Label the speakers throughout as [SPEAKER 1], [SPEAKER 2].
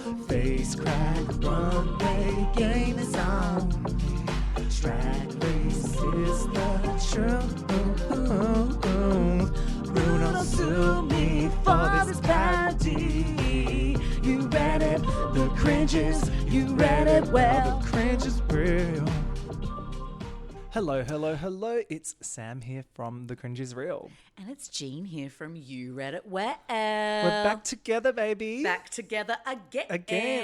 [SPEAKER 1] Face crack, runway game is on. Drag race is the truth. Bruno sue me for this parody. You read it, the cringes. You read it well, the cringe is real. Hello. It's Sam here from The Cringe is Real.
[SPEAKER 2] And it's Jean here from You Read It Well.
[SPEAKER 1] We're back together, baby.
[SPEAKER 2] Back together again.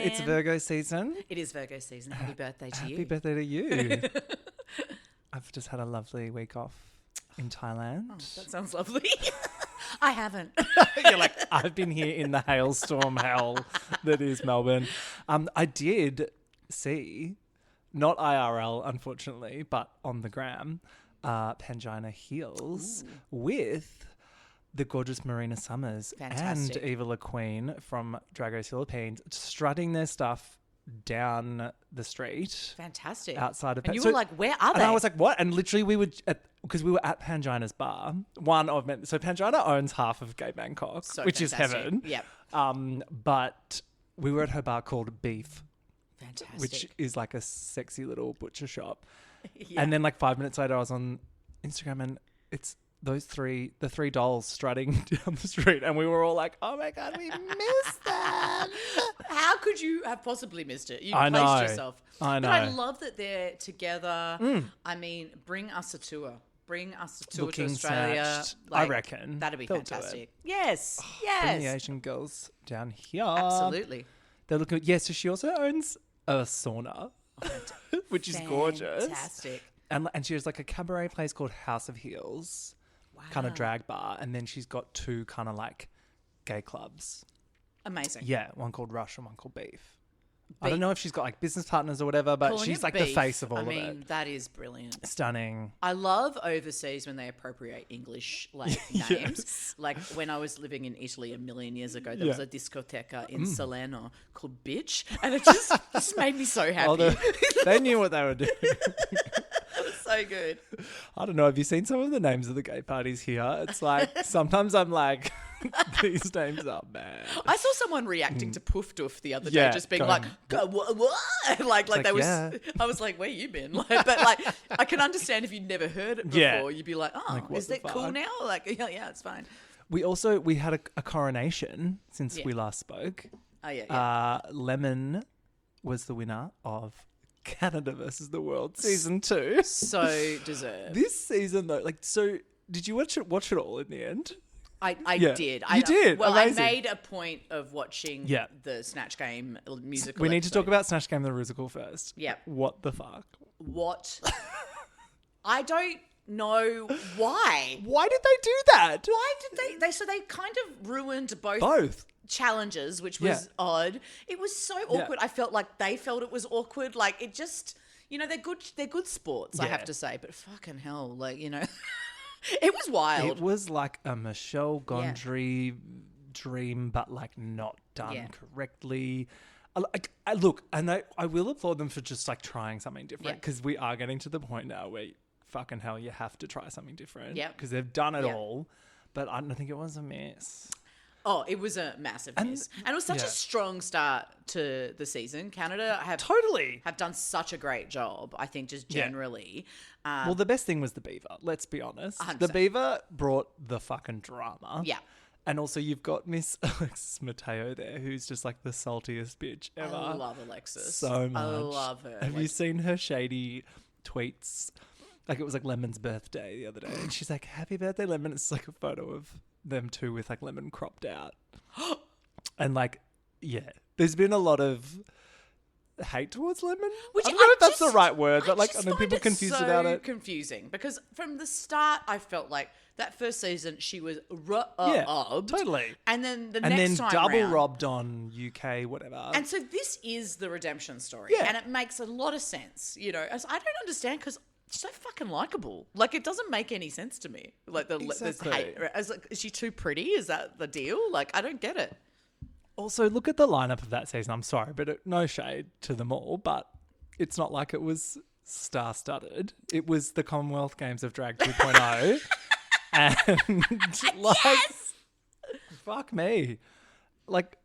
[SPEAKER 1] It's Virgo season.
[SPEAKER 2] It is Virgo season. Happy birthday to you.
[SPEAKER 1] Happy birthday to you. I've just had a lovely week off in Thailand.
[SPEAKER 2] Oh, that sounds lovely. I haven't.
[SPEAKER 1] You're like, I've been here in the hailstorm hell that is Melbourne. I did see... Not IRL, unfortunately, but on the gram, Pangina Heels with the gorgeous Marina Summers and Eva LaQueen from Drag Race Philippines strutting their stuff down the street.
[SPEAKER 2] Fantastic.
[SPEAKER 1] Outside of
[SPEAKER 2] and you were like, where are they?
[SPEAKER 1] And I was like, what? And literally we would, because we were at Pangina's bar, so Pangina owns half of Gay Bangkok, which
[SPEAKER 2] fantastic.
[SPEAKER 1] is heaven.
[SPEAKER 2] Yep.
[SPEAKER 1] But we were at her bar called Beef.
[SPEAKER 2] Fantastic.
[SPEAKER 1] Which is like a sexy little butcher shop.
[SPEAKER 2] Yeah.
[SPEAKER 1] And then like 5 minutes later I was on Instagram and it's the three dolls strutting down the street and we were all like, oh my God, we missed them.
[SPEAKER 2] How could you have possibly missed it? You
[SPEAKER 1] I
[SPEAKER 2] placed
[SPEAKER 1] know.
[SPEAKER 2] yourself.
[SPEAKER 1] I know.
[SPEAKER 2] But I love that they're together. I mean, bring us a tour. Bring us a tour
[SPEAKER 1] Looking
[SPEAKER 2] to Australia.
[SPEAKER 1] snatched. I reckon.
[SPEAKER 2] That'd be
[SPEAKER 1] they'll do
[SPEAKER 2] fantastic.
[SPEAKER 1] it.
[SPEAKER 2] Yes.
[SPEAKER 1] Bring the Asian girls down here.
[SPEAKER 2] Absolutely.
[SPEAKER 1] They're looking. Yeah, so she also owns a sauna, which is gorgeous.
[SPEAKER 2] Fantastic.
[SPEAKER 1] And she has like a cabaret place called House of Heels, kind of drag bar. And then she's got two kind of like gay clubs.
[SPEAKER 2] Amazing.
[SPEAKER 1] Yeah, one called Rush and one called Beef. I don't know if she's got like business partners or whatever, but
[SPEAKER 2] Calling
[SPEAKER 1] she's
[SPEAKER 2] it
[SPEAKER 1] like
[SPEAKER 2] Beef,
[SPEAKER 1] the face of all
[SPEAKER 2] I
[SPEAKER 1] of
[SPEAKER 2] mean,
[SPEAKER 1] it.
[SPEAKER 2] that is brilliant.
[SPEAKER 1] Stunning.
[SPEAKER 2] I love overseas when they appropriate English like names.
[SPEAKER 1] Yes.
[SPEAKER 2] Like when I was living in Italy a million years ago, there was a discoteca in Salerno called Bitch, and it just made me so happy.
[SPEAKER 1] Although they knew what they were doing.
[SPEAKER 2] It was so good.
[SPEAKER 1] I don't know. Have you seen some of the names of the gay parties here? It's like sometimes I'm like, these names are bad.
[SPEAKER 2] I saw someone reacting to Poof Doof the other day, just being like, what? Like they was.
[SPEAKER 1] yeah.
[SPEAKER 2] I was like, where you been? Like, but like, I can understand if you'd never heard it before.
[SPEAKER 1] Yeah.
[SPEAKER 2] You'd be like, oh,
[SPEAKER 1] Like, what
[SPEAKER 2] is
[SPEAKER 1] the
[SPEAKER 2] that cool
[SPEAKER 1] fuck?
[SPEAKER 2] now? Like, yeah, it's fine.
[SPEAKER 1] We had a coronation since we last spoke.
[SPEAKER 2] Oh yeah.
[SPEAKER 1] Lemon was the winner of Canada versus the World season 2.
[SPEAKER 2] So deserved.
[SPEAKER 1] This season though, like, so did you watch it all in the end?
[SPEAKER 2] I
[SPEAKER 1] Yeah.
[SPEAKER 2] did.
[SPEAKER 1] You did?
[SPEAKER 2] Well,
[SPEAKER 1] Amazing.
[SPEAKER 2] I made a point of watching the Snatch Game musical.
[SPEAKER 1] We need to
[SPEAKER 2] episode.
[SPEAKER 1] talk about Snatch Game the musical first.
[SPEAKER 2] Yeah.
[SPEAKER 1] What the fuck?
[SPEAKER 2] What? I don't know why.
[SPEAKER 1] Why did they do that?
[SPEAKER 2] Why did they? So they kind of ruined
[SPEAKER 1] Both.
[SPEAKER 2] challenges, which was odd. It was so awkward. I felt like they felt it was awkward. Like it just, they're good sports, I have to say. But fucking hell, like, it was wild.
[SPEAKER 1] It was like a Michelle Gondry dream, but like not done correctly. Look, and I will applaud them for just like trying something different because we are getting to the point now where fucking hell, you have to try something different. Yeah, because they've done it all, but I don't think it was a mess.
[SPEAKER 2] Oh, it was a massive miss. And it was such a strong start to the season. Canada have done such a great job, I think, just generally.
[SPEAKER 1] Well, the best thing was the beaver, let's be honest.
[SPEAKER 2] 100%.
[SPEAKER 1] The beaver brought the fucking drama.
[SPEAKER 2] Yeah.
[SPEAKER 1] And also you've got Miss Alexis Mateo there, who's just like the saltiest bitch ever.
[SPEAKER 2] I love Alexis.
[SPEAKER 1] So much.
[SPEAKER 2] I love her.
[SPEAKER 1] Have you seen her shady tweets? Like it was like Lemon's birthday the other day. And she's like, happy birthday, Lemon. It's like a photo of them two with like Lemon cropped out. And like, there's been a lot of hate towards Lemon.
[SPEAKER 2] Which
[SPEAKER 1] I don't know if that's the right word, but like,
[SPEAKER 2] just
[SPEAKER 1] I mean, people
[SPEAKER 2] find
[SPEAKER 1] confused
[SPEAKER 2] so
[SPEAKER 1] about it.
[SPEAKER 2] Confusing because from the start, I felt like that first season she was robbed.
[SPEAKER 1] Totally.
[SPEAKER 2] And then
[SPEAKER 1] And then
[SPEAKER 2] time
[SPEAKER 1] double
[SPEAKER 2] round,
[SPEAKER 1] robbed on UK, whatever.
[SPEAKER 2] And so this is the redemption story, and it makes a lot of sense. As I don't understand because so fucking likable. Like it doesn't make any sense to me. Like this hate. Is she too pretty? Is that the deal? Like I don't get it.
[SPEAKER 1] Also, look at the lineup of that season. I'm sorry, but no shade to them all, but it's not like it was star-studded. It was the Commonwealth Games of Drag 2.0. And like, fuck me. Like,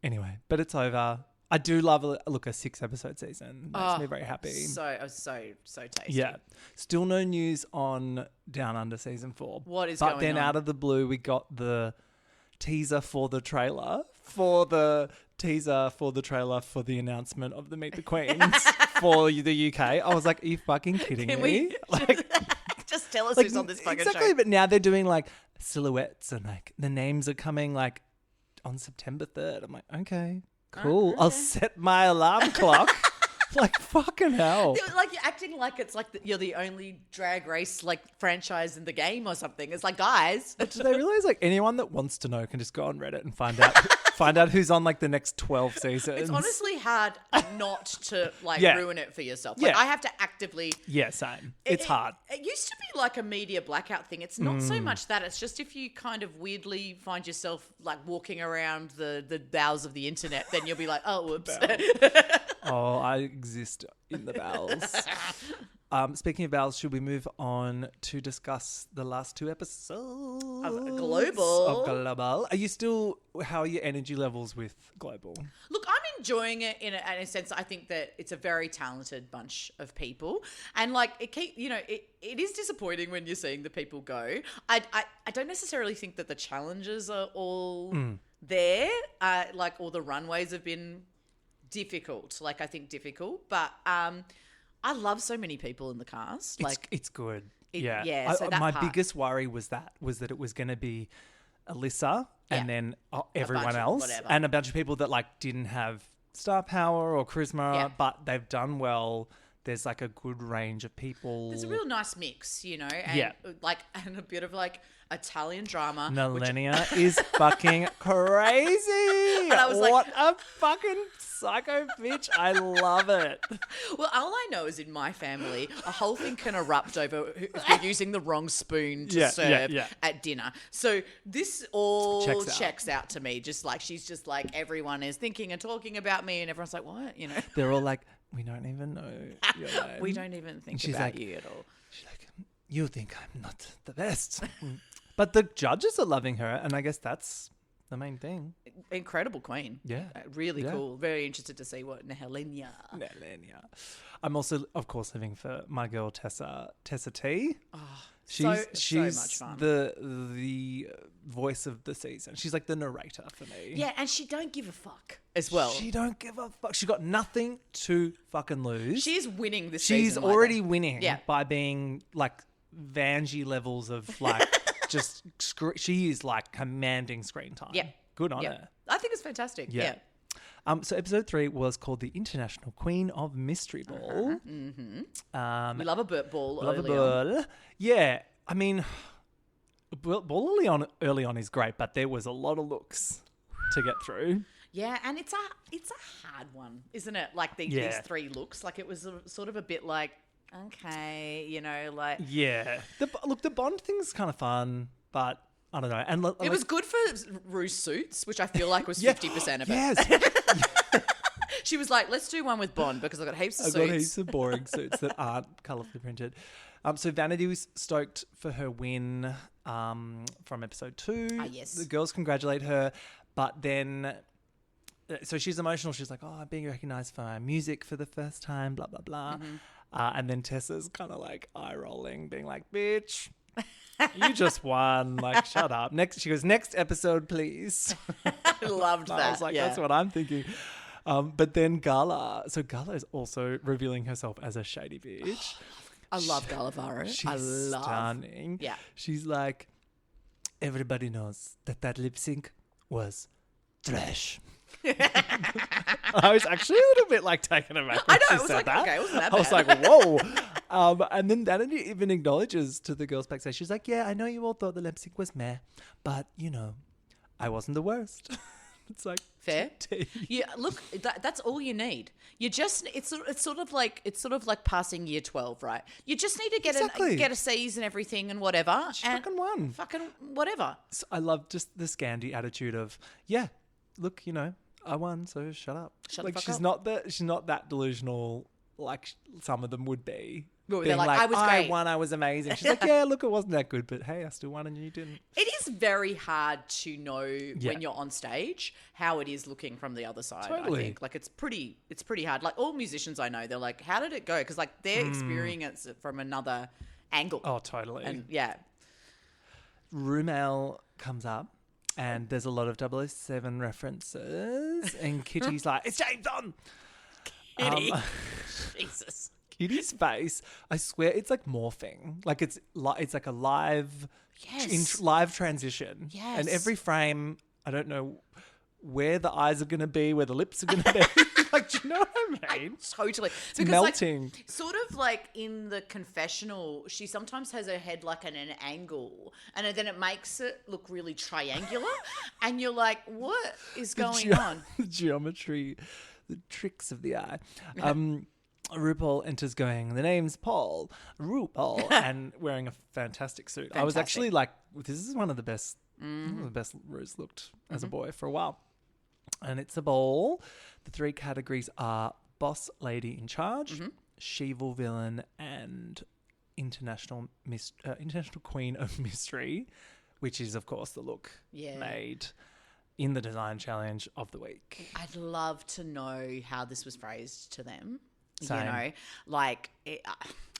[SPEAKER 1] Anyway, but it's over. I do love a 6-episode season. Makes me very happy.
[SPEAKER 2] So tasty.
[SPEAKER 1] Yeah. Still no news on Down Under season 4.
[SPEAKER 2] What is going on?
[SPEAKER 1] But then out of the blue, we got the teaser for the trailer for the announcement of the Meet the Queens for the UK. I was like, are you fucking kidding me?
[SPEAKER 2] Just tell us who's on this fucking
[SPEAKER 1] exactly,
[SPEAKER 2] show.
[SPEAKER 1] But now they're doing like silhouettes and like the names are coming like on September 3rd. I'm like, okay, cool.
[SPEAKER 2] Okay.
[SPEAKER 1] I'll set my alarm clock. Like, fucking hell.
[SPEAKER 2] Like, you're acting like it's like you're the only drag race like franchise in the game or something. It's like, guys.
[SPEAKER 1] But do they realize like anyone that wants to know can just go on Reddit and find out who's on like the next 12 seasons?
[SPEAKER 2] It's honestly hard not to like ruin it for yourself. Like, I have to actively.
[SPEAKER 1] Yeah, same. It's hard.
[SPEAKER 2] It used to be like a media blackout thing. It's not so much that. It's just if you kind of weirdly find yourself like walking around the bowels of the internet, then you'll be like, oh, whoops.
[SPEAKER 1] Oh, I exist in the bowels. Speaking of bowels, should we move on to discuss the last 2 episodes
[SPEAKER 2] of Global?
[SPEAKER 1] How are your energy levels with Global?
[SPEAKER 2] Look, I'm enjoying it in a sense. I think that it's a very talented bunch of people, and like it is disappointing when you're seeing the people go. I don't necessarily think that the challenges are all there. Like all the runways have been difficult. Like I think difficult, but I love so many people in the cast. Like
[SPEAKER 1] it's good.
[SPEAKER 2] So
[SPEAKER 1] my biggest worry was that it was going to be Alyssa and then everyone else and a bunch of people that like didn't have star power or charisma, but they've done well. There's like a good range of people.
[SPEAKER 2] There's a real nice mix, and and a bit of like Italian drama.
[SPEAKER 1] Nehellenia is fucking crazy.
[SPEAKER 2] And I was like,
[SPEAKER 1] what a fucking psycho bitch. I love it.
[SPEAKER 2] Well, all I know is in my family, a whole thing can erupt over we're using the wrong spoon to serve at dinner. So this all checks out to me. Just like she's just like everyone is thinking and talking about me, and everyone's like, what?
[SPEAKER 1] They're all like, we don't even know your name.
[SPEAKER 2] We don't even think about you at all.
[SPEAKER 1] She's like, you think I'm not the best. But the judges are loving her, and I guess that's the main thing.
[SPEAKER 2] Incredible queen.
[SPEAKER 1] Yeah.
[SPEAKER 2] Really cool. Very interested to see what Nehellenia.
[SPEAKER 1] I'm also, of course, living for my girl Tessa T.
[SPEAKER 2] Oh,
[SPEAKER 1] she's
[SPEAKER 2] so much fun.
[SPEAKER 1] The voice of the season. She's like the narrator for me.
[SPEAKER 2] Yeah, and she don't give a fuck as well.
[SPEAKER 1] She don't give a fuck. She got nothing to fucking lose.
[SPEAKER 2] She's winning this season.
[SPEAKER 1] She's already winning by being like Vanjie levels of like just she is like commanding screen time. Yeah. Good on her.
[SPEAKER 2] I think it's fantastic. Yeah.
[SPEAKER 1] So episode 3 was called the International Queen of Mystery Ball.
[SPEAKER 2] We love a ball.
[SPEAKER 1] Love a ball. Yeah. I mean, ball early on is great, but there was a lot of looks to get through.
[SPEAKER 2] Yeah, and it's a hard one, isn't it? Like these 3 looks. Like it was sort of a bit like, okay, like...
[SPEAKER 1] Yeah. The Bond thing's kind of fun, but... I don't know. And
[SPEAKER 2] it was good for Ru's suits, which I feel like was 50% of it.
[SPEAKER 1] Yes.
[SPEAKER 2] She was like, let's do one with Bond because I've got heaps of suits.
[SPEAKER 1] I've got heaps of boring suits that aren't colourfully printed. So Vanity was stoked for her win from episode 2.
[SPEAKER 2] Yes.
[SPEAKER 1] The girls congratulate her, but then... So she's emotional. She's like, I'm being recognised for my music for the first time, blah, blah, blah. And then Tessa's kind of like eye-rolling, being like, bitch... You just won. Like, shut up. She goes, next episode, please.
[SPEAKER 2] I loved that.
[SPEAKER 1] I was like, that's what I'm thinking. But then Gala. So Gala is also revealing herself as a shady bitch.
[SPEAKER 2] I love Gala Varro.
[SPEAKER 1] She's stunning.
[SPEAKER 2] Yeah.
[SPEAKER 1] She's like, everybody knows that lip sync was trash. I was actually a little bit like taken aback when she said that.
[SPEAKER 2] Okay, wasn't that bad?
[SPEAKER 1] I was like, whoa. And then Vanity even acknowledges to the girls backstage. She's like, yeah, I know you all thought the lip sync was meh, but I wasn't the worst. It's like
[SPEAKER 2] fair. Yeah, look, that's all you need. You just it's sort of like passing year 12, right? You just need to get a C's and everything and whatever.
[SPEAKER 1] She fucking won.
[SPEAKER 2] Fucking whatever.
[SPEAKER 1] So I love just the Scandi attitude of look, I won, so shut up.
[SPEAKER 2] Shut the fuck
[SPEAKER 1] she's
[SPEAKER 2] up.
[SPEAKER 1] She's not that delusional like some of them would be.
[SPEAKER 2] Well,
[SPEAKER 1] being
[SPEAKER 2] they're like, I was
[SPEAKER 1] I
[SPEAKER 2] great.
[SPEAKER 1] won, I was amazing. She's like, yeah, look, it wasn't that good, but hey, I still won and you didn't.
[SPEAKER 2] It is very hard to know when you're on stage how it is looking from the other side.
[SPEAKER 1] Totally.
[SPEAKER 2] I think like it's pretty hard. Like all musicians I know, they're like, how did it go? Because like they're experiencing it from another angle.
[SPEAKER 1] Oh, totally.
[SPEAKER 2] And yeah,
[SPEAKER 1] RuPaul comes up and there's a lot of 007 references and Kitty's like, it's James Bond.
[SPEAKER 2] Kitty, Jesus.
[SPEAKER 1] Kitty's face, I swear, it's like morphing. Like it's like a live, live transition.
[SPEAKER 2] Yes.
[SPEAKER 1] And every frame, I don't know where the eyes are going to be, where the lips are going to be. Like, do you know what I mean?
[SPEAKER 2] Totally.
[SPEAKER 1] It's melting.
[SPEAKER 2] Like, sort of like in the confessional, she sometimes has her head like at an angle, and then it makes it look really triangular, and you're like, what is going on?
[SPEAKER 1] The geometry, the tricks of the eye. RuPaul enters going, the name's Paul, RuPaul, and wearing a fantastic suit. I was actually like, this is one of the best, one of the best Ru's looked as a boy for a while. And it's a ball. The 3 categories are Boss Lady in Charge, She-Evil Villain, and International Queen of Mystery, which is, of course, the look made in the design challenge of the week.
[SPEAKER 2] I'd love to know how this was phrased to them.
[SPEAKER 1] Same.
[SPEAKER 2] You know, like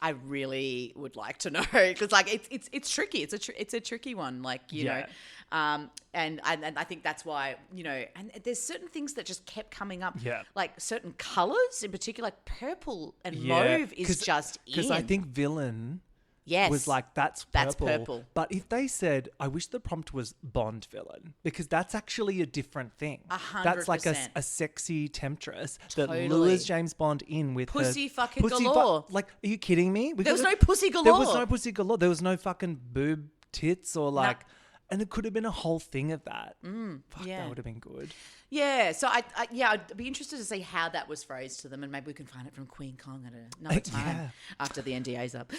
[SPEAKER 2] I really would like to know because like it's tricky. It's a tricky one. Like you know, and I think that's why and there's certain things that just kept coming up.
[SPEAKER 1] Yeah,
[SPEAKER 2] like certain colors in particular, like purple and mauve is just
[SPEAKER 1] because I think villain.
[SPEAKER 2] Yes.
[SPEAKER 1] Was like, that's purple.
[SPEAKER 2] That's purple.
[SPEAKER 1] But if they said, I wish the prompt was Bond villain, because that's actually a different thing.
[SPEAKER 2] 100%.
[SPEAKER 1] That's like a sexy temptress that
[SPEAKER 2] Totally.
[SPEAKER 1] lures James Bond in with
[SPEAKER 2] Pussy
[SPEAKER 1] her...
[SPEAKER 2] fucking galore.
[SPEAKER 1] Like, are you kidding me?
[SPEAKER 2] There was no pussy galore.
[SPEAKER 1] There was no pussy galore. There was no fucking boob tits or like...
[SPEAKER 2] No.
[SPEAKER 1] And it could have been a whole thing of that. Fuck, that would have been good.
[SPEAKER 2] Yeah, so I'd be interested to see how that was phrased to them, and maybe we can find it from Queen Kong at another time after the NDA's up.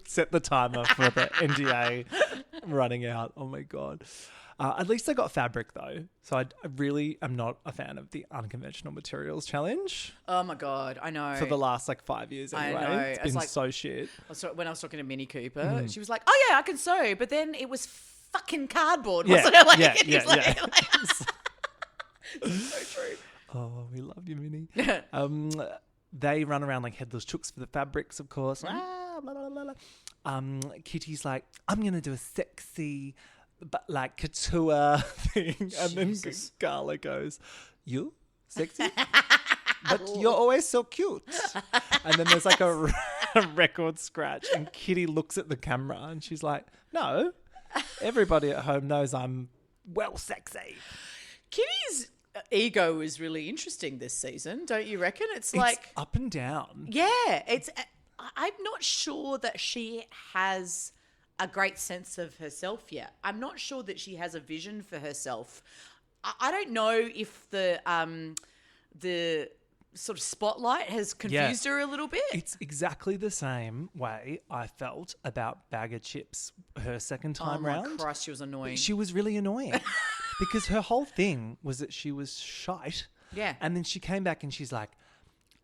[SPEAKER 1] Set the timer for the NDA running out. Oh my God. At least I got fabric though. So I really am not a fan of the unconventional materials challenge.
[SPEAKER 2] Oh my God, I know.
[SPEAKER 1] For the last like 5 years anyway.
[SPEAKER 2] I know.
[SPEAKER 1] It's been like, so shit.
[SPEAKER 2] When I was talking to Minnie Cooper, she was like, oh yeah, I can sew. But then it was fucking cardboard, wasn't it? Like, so true.
[SPEAKER 1] Oh, we love you, Minnie. They run around like headless chooks for the fabrics, of course. Blah, blah, blah, blah. Kitty's like, I'm going to do a sexy, but like couture thing. And then Gala goes, you? Sexy? But you're always so cute. And then there's like a record scratch and Kitty looks at the camera and she's like, no, everybody at home knows I'm well sexy.
[SPEAKER 2] Kitty's ego is really interesting this season, don't you reckon? It's like
[SPEAKER 1] up and down.
[SPEAKER 2] Yeah, I'm not sure that she has a great sense of herself yet. I'm not sure that she has a vision for herself. I don't know if the sort of spotlight has confused her a little bit.
[SPEAKER 1] It's exactly the same way I felt about Bag of Chips her second time round.
[SPEAKER 2] Oh my Christ, she was annoying.
[SPEAKER 1] She was really annoying because her whole thing was that she was shite.
[SPEAKER 2] Yeah.
[SPEAKER 1] And then she came back and she's like,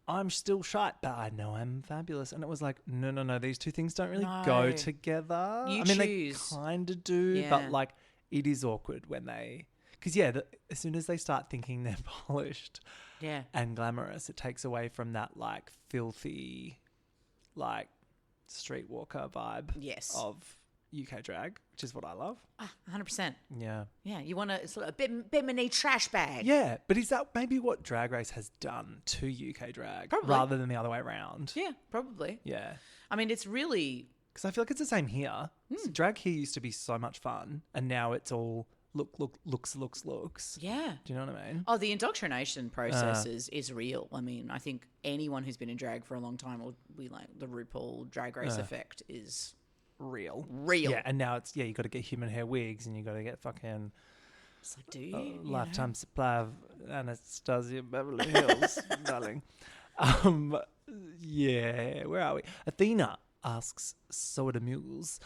[SPEAKER 1] I'm still shite, but I know I'm fabulous. And it was like, no, these two things don't really go together.
[SPEAKER 2] Choose.
[SPEAKER 1] They kind of do, but like it is awkward when they... Because as soon as they start thinking they're polished and glamorous, it takes away from that like filthy, like streetwalker vibe of UK drag, which is what I love.
[SPEAKER 2] 100%.
[SPEAKER 1] Yeah.
[SPEAKER 2] Yeah, you want a sort of bimini trash bag.
[SPEAKER 1] Yeah, but is that maybe what Drag Race has done to UK drag rather than the other way around?
[SPEAKER 2] Yeah, probably.
[SPEAKER 1] Yeah.
[SPEAKER 2] I mean, it's really...
[SPEAKER 1] Because I feel like it's the same here. So drag here used to be so much fun, and now it's all looks.
[SPEAKER 2] Yeah.
[SPEAKER 1] Do you know what I mean?
[SPEAKER 2] Oh, the indoctrination process is real. I mean, I think anyone who's been in drag for a long time will be like, the RuPaul Drag Race effect is...
[SPEAKER 1] Real.
[SPEAKER 2] Yeah,
[SPEAKER 1] and now it's, you got to get human hair wigs and you got to get fucking...
[SPEAKER 2] It's like, do you?
[SPEAKER 1] Lifetime supply of Anastasia Beverly Hills, darling. Where are we? Athena asks Soda Muse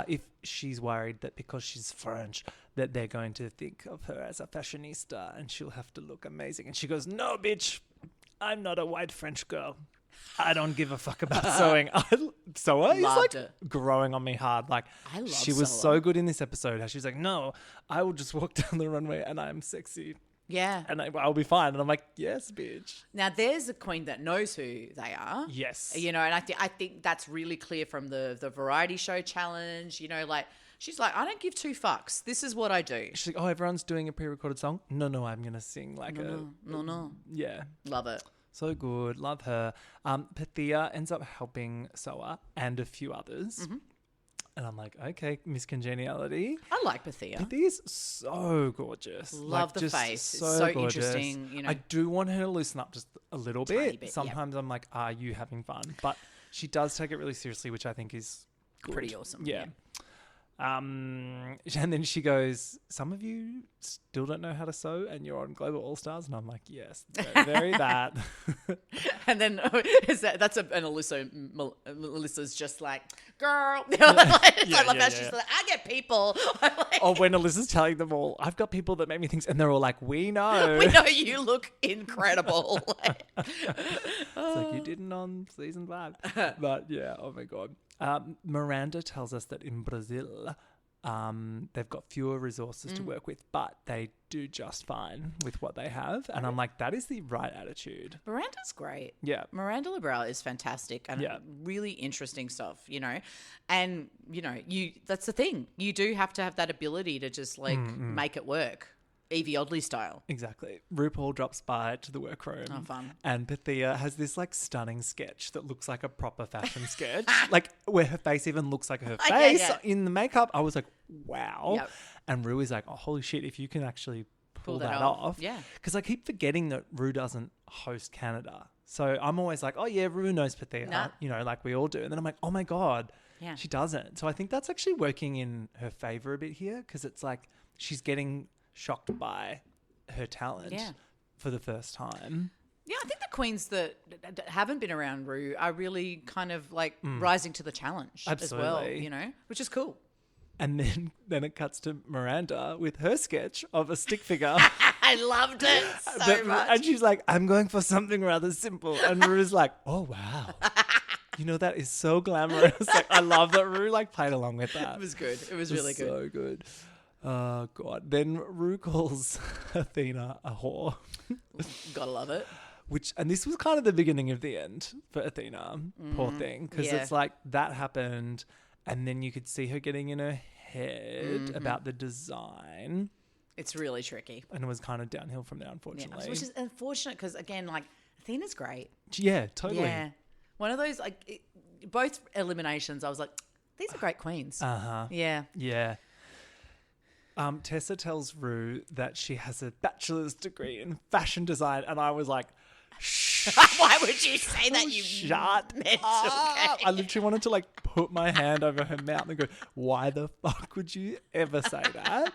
[SPEAKER 1] if she's worried that because she's French that they're going to think of her as a fashionista and she'll have to look amazing. And she goes, no, bitch, I'm not a white French girl. I don't give a fuck about sewing. Soa is
[SPEAKER 2] Loved
[SPEAKER 1] like
[SPEAKER 2] it.
[SPEAKER 1] growing on me hard. Like
[SPEAKER 2] I love
[SPEAKER 1] she was
[SPEAKER 2] Soa.
[SPEAKER 1] so good in this episode. How she's like, no, I will just walk down the runway and I'm sexy
[SPEAKER 2] Yeah.
[SPEAKER 1] and I'll be fine. And I'm like, yes, bitch.
[SPEAKER 2] Now, there's a queen that knows who they are.
[SPEAKER 1] Yes.
[SPEAKER 2] You know, and I think that's really clear from the variety show challenge. You know, like, she's like, I don't give two fucks. This is what I do.
[SPEAKER 1] She's like, oh, everyone's doing a pre-recorded song. No, I'm gonna sing like
[SPEAKER 2] No.
[SPEAKER 1] yeah.
[SPEAKER 2] Love it.
[SPEAKER 1] So good, love her. Pythia ends up helping Soa and a few others.
[SPEAKER 2] Mm-hmm.
[SPEAKER 1] And I'm like, okay, Miss Congeniality.
[SPEAKER 2] I like Pythia.
[SPEAKER 1] Pythia's so gorgeous.
[SPEAKER 2] Love the
[SPEAKER 1] just
[SPEAKER 2] face. It's so
[SPEAKER 1] gorgeous.
[SPEAKER 2] interesting, you know.
[SPEAKER 1] I do want her to loosen up just a little bit.
[SPEAKER 2] bit,
[SPEAKER 1] Sometimes I'm like, are you having fun? But she does take it really seriously, which I think is good.
[SPEAKER 2] Pretty awesome.
[SPEAKER 1] Yeah. And then she goes, some of you still don't know how to sew and you're on Global All Stars. And I'm like, yes, very that.
[SPEAKER 2] And then and Alyssa's just like, girl. I love how she's like, I get people.
[SPEAKER 1] Or when Alyssa's telling them all, I've got people that make me things, and they're all like, we know.
[SPEAKER 2] We know you look incredible.
[SPEAKER 1] It's like you didn't on season 5. But yeah, oh my God. Miranda tells us that in Brazil, they've got fewer resources to work with, but they do just fine with what they have. And I'm like, that is the right attitude.
[SPEAKER 2] Miranda's great.
[SPEAKER 1] Yeah.
[SPEAKER 2] Miranda Liberal is fantastic and really interesting stuff, you know. And, you know, that's the thing. You do have to have that ability to just like make it work. Evie Oddly style.
[SPEAKER 1] Exactly. RuPaul drops by to the workroom.
[SPEAKER 2] Oh, fun.
[SPEAKER 1] And Pythia has this like stunning sketch that looks like a proper fashion sketch. Like where her face even looks like her face in the makeup. I was like, wow. Yep. And Ru is like, oh, holy shit, if you can actually pull that off.
[SPEAKER 2] Yeah.
[SPEAKER 1] Because I keep forgetting that Ru doesn't host Canada. So I'm always like, oh yeah, Ru knows Pythia. Nah. You know, like we all do. And then I'm like, oh my God, she doesn't. So I think that's actually working in her favor a bit here because it's like she's getting shocked by her talent for the first time.
[SPEAKER 2] Yeah, I think the queens that haven't been around Ru are really kind of like rising to the challenge as well, you know, which is cool.
[SPEAKER 1] And then it cuts to Miranda with her sketch of a stick figure.
[SPEAKER 2] I loved it so much.
[SPEAKER 1] And she's like, I'm going for something rather simple. And Ru's like, oh, wow. You know, that is so glamorous. Like, I love that Ru like played along with that.
[SPEAKER 2] It was good. It was really good.
[SPEAKER 1] So good. Oh, God. Then Ru calls Athena a whore.
[SPEAKER 2] Gotta love it.
[SPEAKER 1] And this was kind of the beginning of the end for Athena. Poor thing. Because it's like that happened and then you could see her getting in her head about the design.
[SPEAKER 2] It's really tricky.
[SPEAKER 1] And it was kind of downhill from there, unfortunately.
[SPEAKER 2] Yeah, which is unfortunate because, again, like, Athena's great.
[SPEAKER 1] Yeah, totally.
[SPEAKER 2] Yeah. One of those, like, both eliminations, I was like, these are great queens.
[SPEAKER 1] Uh-huh.
[SPEAKER 2] Yeah.
[SPEAKER 1] Yeah. Tessa tells Ru that she has a bachelor's degree in fashion design, and I was like, shh.
[SPEAKER 2] Why would you say that, you
[SPEAKER 1] shut
[SPEAKER 2] mental
[SPEAKER 1] up. I literally wanted to like put my hand over her mouth and go, why the fuck would you ever say that?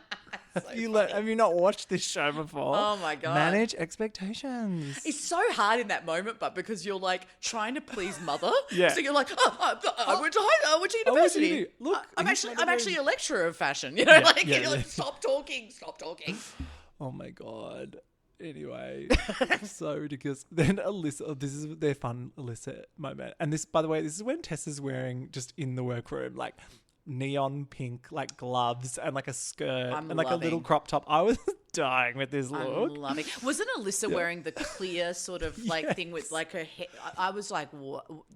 [SPEAKER 1] Have you not watched this show before?
[SPEAKER 2] Oh my God.
[SPEAKER 1] Manage expectations.
[SPEAKER 2] It's so hard in that moment, but because you're like trying to please mother.
[SPEAKER 1] Yeah.
[SPEAKER 2] So you're like, I went to university.
[SPEAKER 1] Look,
[SPEAKER 2] I'm actually a lecturer of fashion. You know, you're like, stop talking.
[SPEAKER 1] Oh my God. Anyway, so ridiculous. Then Alyssa, this is their fun Alyssa moment. And this, by the way, this is when Tessa's wearing just in the workroom, like neon pink, like gloves and like a skirt and like a little crop top. I was dying with this look.
[SPEAKER 2] I'm loving. Wasn't Alyssa wearing the clear sort of like thing with like her hair? I was like,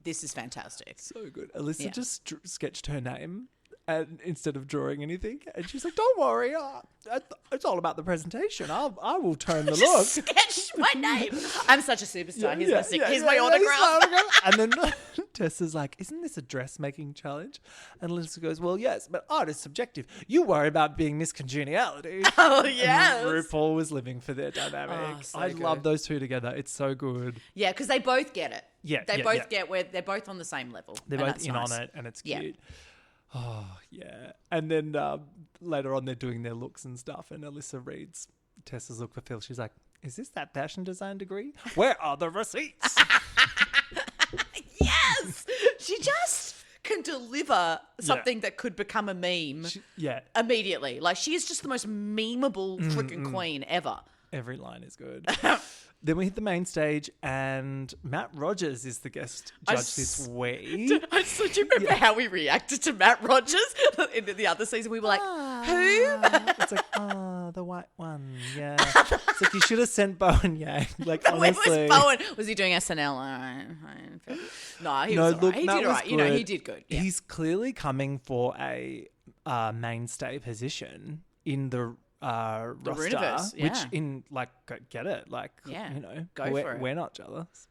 [SPEAKER 2] this is fantastic.
[SPEAKER 1] So good. Alyssa just sketched her name. And instead of drawing anything, and she's like, "Don't worry, it's all about the presentation. I will turn the look."
[SPEAKER 2] Sketch my name. I'm such a superstar. Here's my autograph.
[SPEAKER 1] And then Tessa's like, "Isn't this a dressmaking challenge?" And Lizza goes, "Well, yes, but art is subjective. You worry about being Miss Congeniality."
[SPEAKER 2] Oh yes.
[SPEAKER 1] And RuPaul was living for their dynamic.
[SPEAKER 2] Oh, so
[SPEAKER 1] I
[SPEAKER 2] good.
[SPEAKER 1] love those two together. It's so good.
[SPEAKER 2] Yeah, because they both get it.
[SPEAKER 1] Yeah,
[SPEAKER 2] they both get where they're both on the same level.
[SPEAKER 1] They're both in on it, and it's cute. Oh, yeah. And then later on, they're doing their looks and stuff. And Alyssa reads Tessa's look for Phil. She's like, is this that fashion design degree? Where are the receipts?
[SPEAKER 2] Yes! She just can deliver something that could become a meme immediately. Like, she is just the most memeable freaking queen ever.
[SPEAKER 1] Every line is good. Then we hit the main stage, and Matt Rogers is the guest judge this week.
[SPEAKER 2] Do you remember how we reacted to Matt Rogers in the other season? We were like, who?
[SPEAKER 1] It's like, the white one. Yeah. It's like, you should have sent Bowen Yang. Like, honestly.
[SPEAKER 2] Where was Bowen? Was he doing SNL? No, he was all right. He did all right. You know, he did good. Yeah.
[SPEAKER 1] He's clearly coming for a mainstay position in the roster,
[SPEAKER 2] Runiverse, yeah.
[SPEAKER 1] which in like get it, like you know,
[SPEAKER 2] go for it.
[SPEAKER 1] We're not jealous.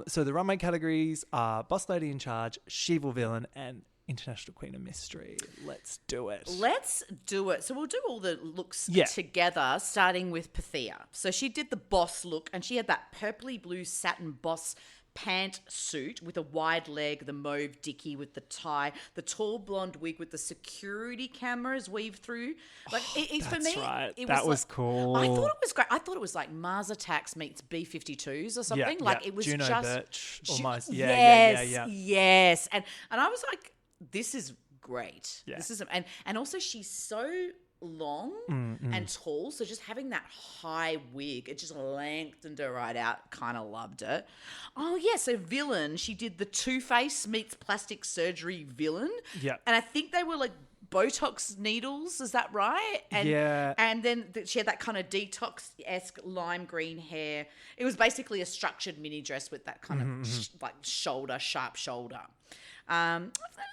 [SPEAKER 1] So the runway categories are Boss Lady in Charge, She-Evil Villain, and International Queen of Mystery. Let's do it.
[SPEAKER 2] So we'll do all the looks together, starting with Pythia. So she did the boss look, and she had that purpley blue satin boss pant suit with a wide leg, the mauve dicky with the tie, the tall blonde wig with the security cameras weaved through. Like it's for me,
[SPEAKER 1] right.
[SPEAKER 2] It
[SPEAKER 1] was
[SPEAKER 2] was
[SPEAKER 1] cool.
[SPEAKER 2] I thought it was great. I thought it was like Mars Attacks meets B-52s or something. Like it was
[SPEAKER 1] Juno
[SPEAKER 2] just
[SPEAKER 1] Birch almost.
[SPEAKER 2] Yes. And I was like, this is great.
[SPEAKER 1] Yeah.
[SPEAKER 2] This is and also she's so long and tall, so just having that high wig, it just lengthened her right out. Kind of loved it. Oh yeah, so villain, she did the Two-Face meets plastic surgery villain.
[SPEAKER 1] Yeah.
[SPEAKER 2] And I think they were like Botox needles, is that right? And,
[SPEAKER 1] yeah.
[SPEAKER 2] And then she had that kind of detox-esque lime green hair. It was basically a structured mini dress with that kind of sharp shoulder.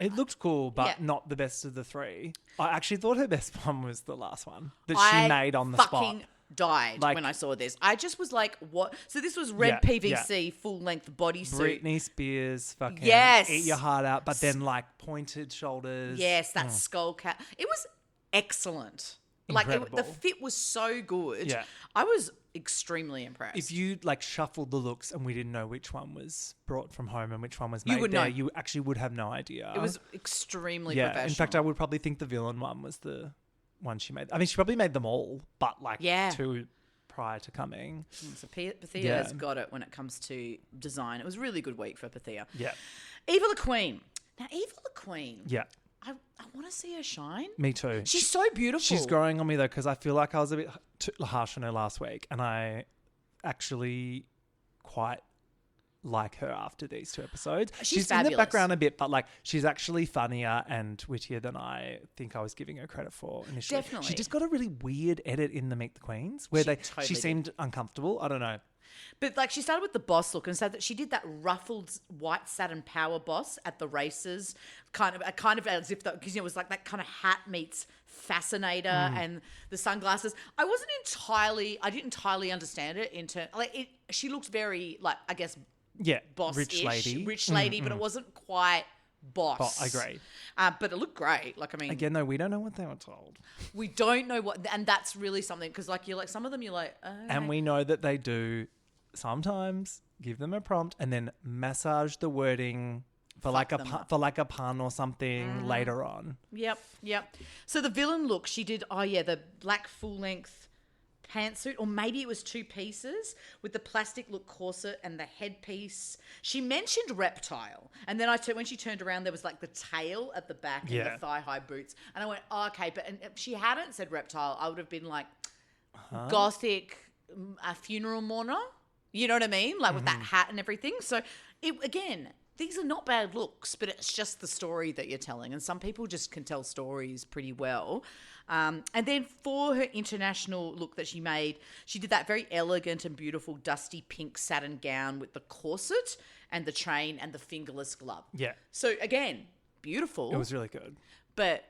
[SPEAKER 1] It looked cool, but not the best of the three. I actually thought her best one was the last one that she made on the spot.
[SPEAKER 2] I fucking died when I saw this. I just was like, what? So this was red PVC full-length bodysuit.
[SPEAKER 1] Britney Spears fucking eat your heart out, but then like pointed shoulders.
[SPEAKER 2] Yes, that skull cap. It was excellent.
[SPEAKER 1] Incredible.
[SPEAKER 2] Like the fit was so good.
[SPEAKER 1] Yeah.
[SPEAKER 2] I was extremely impressed.
[SPEAKER 1] If you like shuffled the looks and we didn't know which one was brought from home and which one was made there, you actually would have no idea.
[SPEAKER 2] It was extremely professional.
[SPEAKER 1] In fact, I would probably think the villain one was the one she made. I mean, she probably made them all, but like two prior to coming.
[SPEAKER 2] So Pythia has got it when it comes to design. It was a really good week for Pythia.
[SPEAKER 1] Yeah.
[SPEAKER 2] Eva the Queen. Now, Eva the Queen.
[SPEAKER 1] Yeah.
[SPEAKER 2] I want to see her shine.
[SPEAKER 1] Me too.
[SPEAKER 2] She's so beautiful.
[SPEAKER 1] She's growing on me though, because I feel like I was a bit harsh on her last week, and I actually quite like her after these two episodes.
[SPEAKER 2] She's
[SPEAKER 1] in the background a bit, but like she's actually funnier and wittier than I think I was giving her credit for initially.
[SPEAKER 2] Definitely.
[SPEAKER 1] She just got a really weird edit in the Meet the Queens where she seemed uncomfortable. I don't know.
[SPEAKER 2] But like she started with the boss look and said that she did that ruffled white satin power boss at the races, kind of as if because it was like that kind of hat meets fascinator and the sunglasses. I didn't entirely understand it in turn. Like she looked very like I guess boss-ish, rich lady, but it wasn't quite boss.
[SPEAKER 1] I agree.
[SPEAKER 2] But it looked great. Like I mean,
[SPEAKER 1] again though, we don't know what they were told.
[SPEAKER 2] We don't know what, and that's really something because like you're like some of them you're like,
[SPEAKER 1] and we know that they do. Sometimes give them a prompt and then massage the wording for like a pun or something later on.
[SPEAKER 2] Yep. So the villain look, she did the black full length pantsuit, or maybe it was two pieces with the plastic look corset and the headpiece. She mentioned reptile, and then when she turned around, there was like the tail at the back and the thigh high boots, and I went, oh, okay. But if she hadn't said reptile, I would have been like gothic, a funeral mourner. You know what I mean? Like with that hat and everything. So, again, these are not bad looks, but it's just the story that you're telling. And some people just can tell stories pretty well. And then for her international look that she made, she did that very elegant and beautiful dusty pink satin gown with the corset and the chain and the fingerless glove. Yeah. So, again, beautiful.
[SPEAKER 1] It was really good.
[SPEAKER 2] But...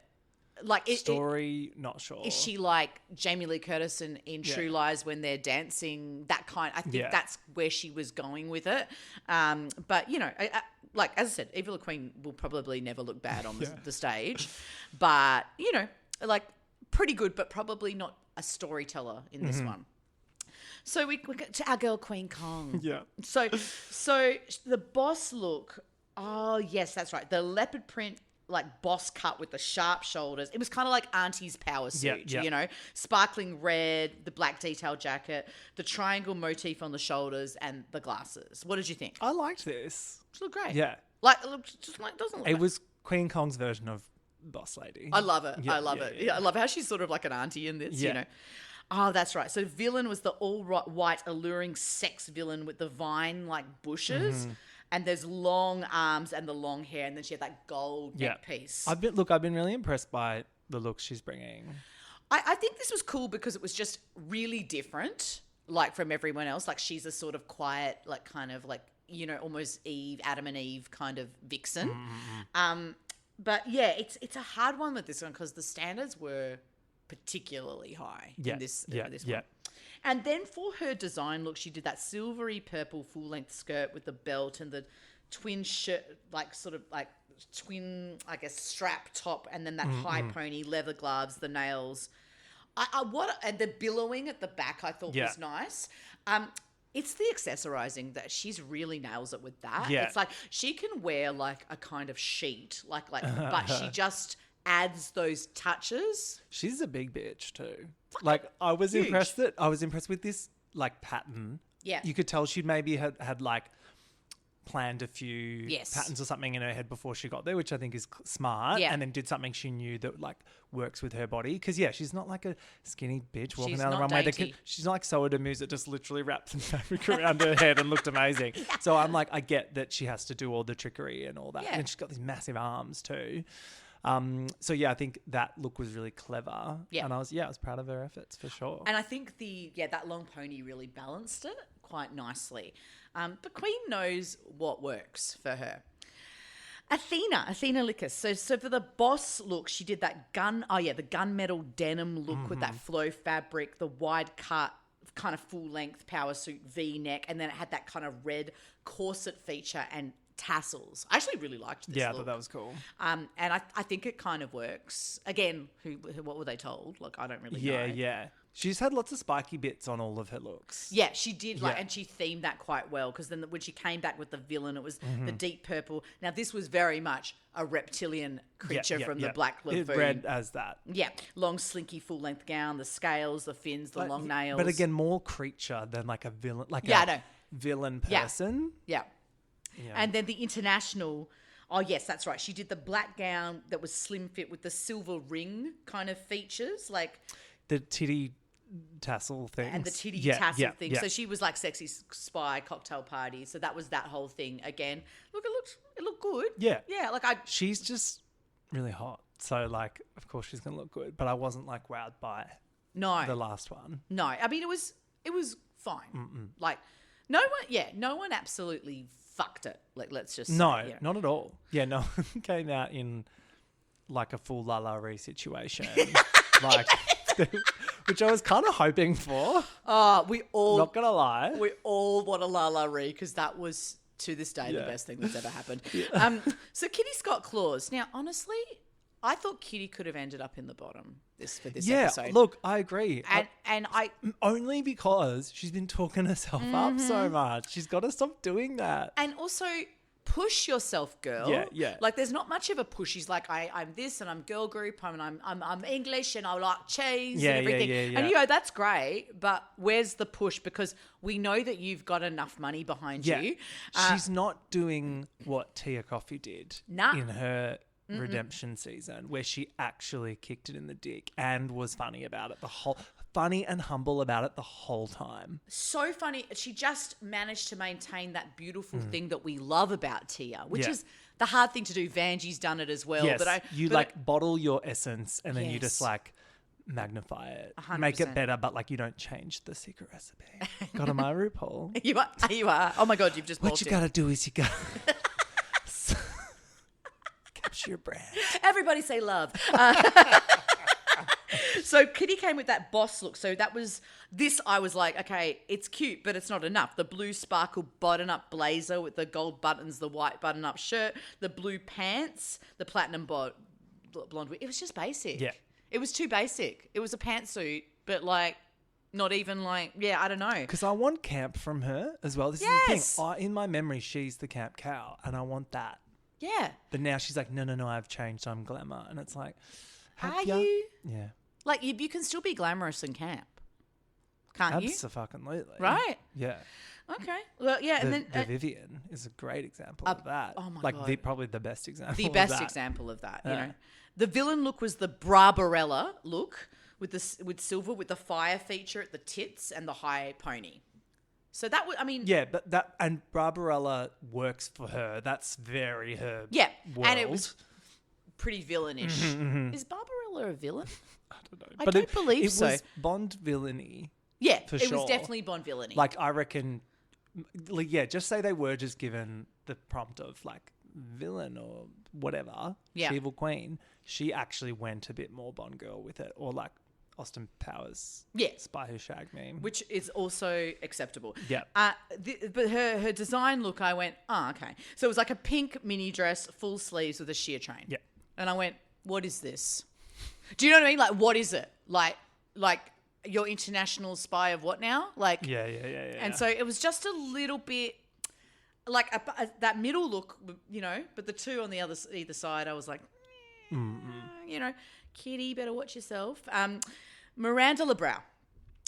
[SPEAKER 2] like
[SPEAKER 1] story, not sure.
[SPEAKER 2] Is she like Jamie Lee Curtis in True Lies when they're dancing? That kind. I think that's where she was going with it. But you know, like as I said, Eva the Queen will probably never look bad on the stage. But you know, like pretty good, but probably not a storyteller in this one. So we get to our girl Queen Kong. Yeah. So the boss look. Oh yes, that's right. The leopard print. Like boss cut with the sharp shoulders. It was kind of like Auntie's power suit, you know, sparkling red, the black detail jacket, the triangle motif on the shoulders, and the glasses. What did you think?
[SPEAKER 1] I liked this.
[SPEAKER 2] It looked great.
[SPEAKER 1] Yeah.
[SPEAKER 2] Like, it looked just like, doesn't look
[SPEAKER 1] It was Queen Kong's version of boss lady.
[SPEAKER 2] I love it. I love it. Yeah, I love how she's sort of like an auntie in this, you know. Oh, that's right. So villain was the all-white alluring sex villain with the vine-like bushes. And there's long arms and the long hair. And then she had that gold neck piece.
[SPEAKER 1] I've been really impressed by the looks she's bringing.
[SPEAKER 2] I think this was cool because it was just really different, like from everyone else. Like she's a sort of quiet, like kind of like, you know, almost Adam and Eve kind of vixen. But yeah, it's a hard one with this one because the standards were particularly high in this one. And then for her design look, she did that silvery purple full-length skirt with the belt and the twin shirt, like sort of like twin, I guess, strap top, and then that high pony, leather gloves, the nails. And the billowing at the back I thought was nice. It's the accessorizing that she's really nails it with that.
[SPEAKER 1] Yeah.
[SPEAKER 2] It's like she can wear like a kind of sheet, but she just adds those touches.
[SPEAKER 1] She's a big bitch too. Like I was impressed with this like pattern.
[SPEAKER 2] Yeah.
[SPEAKER 1] You could tell she maybe had like planned a few patterns or something in her head before she got there, which I think is smart.
[SPEAKER 2] Yeah.
[SPEAKER 1] And then did something she knew that like works with her body. Because she's not like a skinny bitch walking down the runway. She's not like Soa de Muse that just literally wrapped some fabric around her head and looked amazing. So I'm like, I get that she has to do all the trickery and all that. And she's got these massive arms too. So I think that look was really clever. Yeah. And I was proud of her efforts for sure.
[SPEAKER 2] And I think that long pony really balanced it quite nicely. But Kween knows what works for her. Athena Lickus. So for the boss look, she did that the gunmetal denim look with that flow fabric, the wide cut, kind of full length power suit V-neck, and then it had that kind of red corset feature and tassels. I actually really liked this look.
[SPEAKER 1] I thought that was cool.
[SPEAKER 2] And I think it kind of works. Again, what were they told? Like, I don't really know.
[SPEAKER 1] Yeah. She's had lots of spiky bits on all of her looks.
[SPEAKER 2] Yeah, she did. And she themed that quite well because then when she came back with the villain, it was the deep purple. Now, this was very much a reptilian creature from the Black Lagoon.
[SPEAKER 1] It read as that.
[SPEAKER 2] Yeah. Long, slinky, full-length gown, the scales, the fins, the long nails.
[SPEAKER 1] But again, more creature than like a villain, villain person.
[SPEAKER 2] Yeah. And then the international, yes, that's right. She did the black gown that was slim fit with the silver ring kind of features, like
[SPEAKER 1] the titty tassel thing.
[SPEAKER 2] And the titty tassel thing. Yeah. So she was like sexy spy cocktail party. So that was that whole thing again. Look, it looked good.
[SPEAKER 1] Yeah.
[SPEAKER 2] Yeah,
[SPEAKER 1] she's just really hot. So like, of course she's going to look good, but I wasn't like wowed by the last one.
[SPEAKER 2] No. I mean, it was fine. Like no one absolutely fucked it. Like, let's just say,
[SPEAKER 1] not at all. Yeah, no one came out in like a full La La Ree situation. Like, which I was kind of hoping for.
[SPEAKER 2] We all,
[SPEAKER 1] not gonna lie,
[SPEAKER 2] we all want a La La Ree because that was to this day the best thing that's ever happened. So Kitty Scott Claus. Now, honestly, I thought Kitty could have ended up in the bottom for this episode.
[SPEAKER 1] Look, I agree.
[SPEAKER 2] And I
[SPEAKER 1] only because she's been talking herself up so much. She's got to stop doing that.
[SPEAKER 2] And also push yourself, girl.
[SPEAKER 1] Yeah.
[SPEAKER 2] Like there's not much of a push. She's like, I'm this and I'm girl group and I'm English and I like cheese and everything. Yeah. And you go, that's great, but where's the push? Because we know that you've got enough money behind you.
[SPEAKER 1] She's not doing what Tia Coffey did in her redemption season, where she actually kicked it in the dick and was funny about it funny and humble about it the whole time.
[SPEAKER 2] So funny. She just managed to maintain that beautiful thing that we love about Tia, which is the hard thing to do. Vanjie's done it as well.
[SPEAKER 1] Yes, bottle your essence and then you just like magnify it,
[SPEAKER 2] 100%.
[SPEAKER 1] Make it better, but like you don't change the secret recipe. Got my RuPaul.
[SPEAKER 2] You are. Oh my God, you've just
[SPEAKER 1] what you got to do is you got capture your brand. Everybody
[SPEAKER 2] say love. So Kitty came with that boss look. So that was this. I was like, okay, it's cute, but it's not enough. The blue sparkle button-up blazer with the gold buttons, the white button-up shirt, the blue pants, the platinum blonde wig. It was just basic.
[SPEAKER 1] Yeah.
[SPEAKER 2] It was too basic. It was a pantsuit, but like not even like, I don't know.
[SPEAKER 1] Because I want camp from her as well. This is the thing. In my memory, she's the camp cow, and I want that.
[SPEAKER 2] Yeah.
[SPEAKER 1] But now she's like, no, I've changed. I'm glamour. And it's like,
[SPEAKER 2] are you?
[SPEAKER 1] Yeah.
[SPEAKER 2] Like, you can still be glamorous in camp. can't you?
[SPEAKER 1] Absolutely.
[SPEAKER 2] Right?
[SPEAKER 1] Yeah.
[SPEAKER 2] Okay. Well, yeah, and then
[SPEAKER 1] the Vivian is a great example of that.
[SPEAKER 2] Oh my
[SPEAKER 1] like
[SPEAKER 2] God.
[SPEAKER 1] probably the best example.
[SPEAKER 2] The
[SPEAKER 1] of
[SPEAKER 2] best
[SPEAKER 1] that.
[SPEAKER 2] example of that.
[SPEAKER 1] Yeah.
[SPEAKER 2] You know, the villain look was the Barbarella look with silver with the fire feature at the tits and the high pony. So that would, I mean,
[SPEAKER 1] Yeah, but that and Barbarella works for her. That's very her.
[SPEAKER 2] yeah,
[SPEAKER 1] world.
[SPEAKER 2] and it was pretty villainish. Is Barbarella a villain?
[SPEAKER 1] I don't know.
[SPEAKER 2] I don't believe so.
[SPEAKER 1] It was Bond villainy.
[SPEAKER 2] Yeah,
[SPEAKER 1] for
[SPEAKER 2] it
[SPEAKER 1] sure.
[SPEAKER 2] was definitely Bond villainy.
[SPEAKER 1] Like I reckon, like, yeah, just say they were just given the prompt of like villain or whatever.
[SPEAKER 2] Yeah.
[SPEAKER 1] Evil Queen. She actually went a bit more Bond girl with it, or like Austin Powers.
[SPEAKER 2] Yeah.
[SPEAKER 1] Spy Who Shagged Me.
[SPEAKER 2] Which is also acceptable.
[SPEAKER 1] Yeah.
[SPEAKER 2] But her design look, I went, oh, okay. So it was like a pink mini dress, full sleeves with a sheer train.
[SPEAKER 1] Yeah.
[SPEAKER 2] And I went, what is this? Do you know what I mean? Like, what is it? Like your international spy of what now? Like,
[SPEAKER 1] Yeah.
[SPEAKER 2] And so it was just a little bit like that middle look, you know, but the two on the either side, I was like, you know, kitty, better watch yourself. Miranda LeBrow.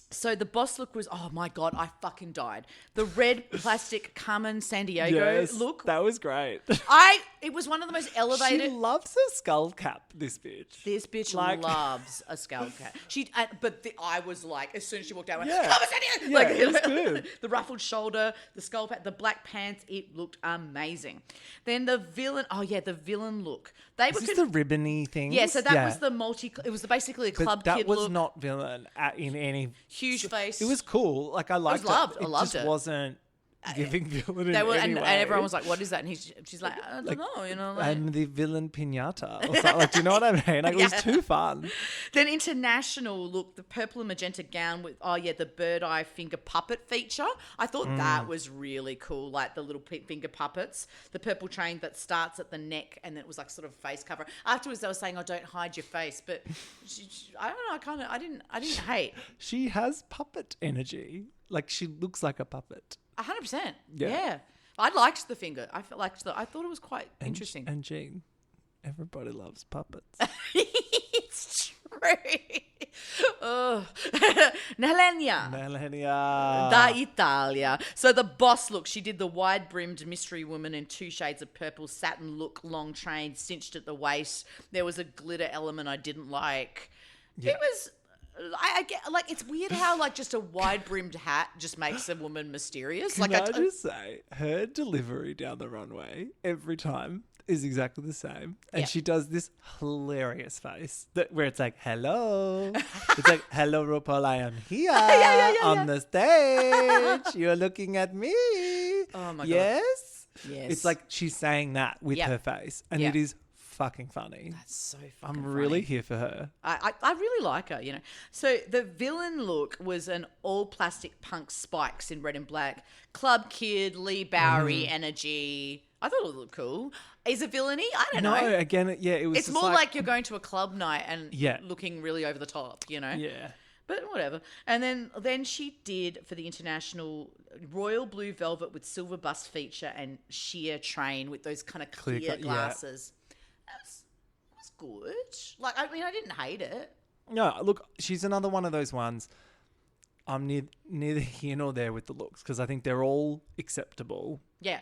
[SPEAKER 2] So the boss look was, oh my God, I fucking died. The red plastic Carmen Sandiego look.
[SPEAKER 1] That was great.
[SPEAKER 2] It was one of the most elevated.
[SPEAKER 1] She loves a skull cap, this bitch.
[SPEAKER 2] This bitch loves a skull cap. I was like, as soon as she walked out, I went,
[SPEAKER 1] Yeah.
[SPEAKER 2] Carmen Sandiego!
[SPEAKER 1] Yeah,
[SPEAKER 2] Like,
[SPEAKER 1] it was good.
[SPEAKER 2] The ruffled shoulder, the skull cap, the black pants, it looked amazing. Then the villain look.
[SPEAKER 1] Is this the ribbony thing?
[SPEAKER 2] Yeah, so that was it was basically a club
[SPEAKER 1] but that
[SPEAKER 2] kid
[SPEAKER 1] was
[SPEAKER 2] look.
[SPEAKER 1] not villain in any...
[SPEAKER 2] Huge face.
[SPEAKER 1] It was cool. Like, I liked it.
[SPEAKER 2] I loved
[SPEAKER 1] It just
[SPEAKER 2] it.
[SPEAKER 1] wasn't giving villain in
[SPEAKER 2] They were,
[SPEAKER 1] any
[SPEAKER 2] and
[SPEAKER 1] way.
[SPEAKER 2] everyone was like, "What is that?" And she's like, "I don't know," you know. Like.
[SPEAKER 1] I'm the villain pinata. Or something. Like, do you know what I mean? Like, it was too fun.
[SPEAKER 2] Then international look, the purple and magenta gown with the bird eye finger puppet feature. I thought that was really cool, like the little finger puppets. The purple train that starts at the neck and then it was like sort of face cover. Afterwards, they were saying, "Oh, don't hide your face," but I don't know. I didn't hate.
[SPEAKER 1] She has puppet energy. Like, she looks like a puppet.
[SPEAKER 2] 100%.
[SPEAKER 1] Yeah.
[SPEAKER 2] Yeah. I liked the finger. I thought it was quite interesting.
[SPEAKER 1] And Jean, everybody loves puppets.
[SPEAKER 2] It's true. Oh. Nehellenia. Da Italia. So the boss look, she did the wide-brimmed mystery woman in 2 shades of purple, satin look, long train, cinched at the waist. There was a glitter element I didn't like.
[SPEAKER 1] Yeah.
[SPEAKER 2] It was... I get like it's weird how like just a wide brimmed hat just makes a woman mysterious.
[SPEAKER 1] Can I just say her delivery down the runway every time is exactly the same, and she does this hilarious face where it's like, "Hello," it's like, "Hello, RuPaul, I am here on the stage. You're looking at me."
[SPEAKER 2] Oh my God.
[SPEAKER 1] Yes.
[SPEAKER 2] Yes.
[SPEAKER 1] It's like she's saying that with her face, and it is fucking funny.
[SPEAKER 2] That's so fucking
[SPEAKER 1] I'm
[SPEAKER 2] funny.
[SPEAKER 1] really here for her.
[SPEAKER 2] I really like her, you know. So the villain look was an all plastic punk spikes in red and black. Club Kid, Lee Bowery energy. I thought it looked cool. Is it villainy? I don't know.
[SPEAKER 1] No, again, it was
[SPEAKER 2] It's more like you're going to a club night and looking really over the top, you know?
[SPEAKER 1] Yeah.
[SPEAKER 2] But whatever. And then she did for the international royal blue velvet with silver bust feature and sheer train with those kind of clear glasses. It was good. Like, I mean, I didn't hate it.
[SPEAKER 1] No, look, she's another one of those ones. I'm neither here nor there with the looks because I think they're all acceptable.
[SPEAKER 2] Yeah.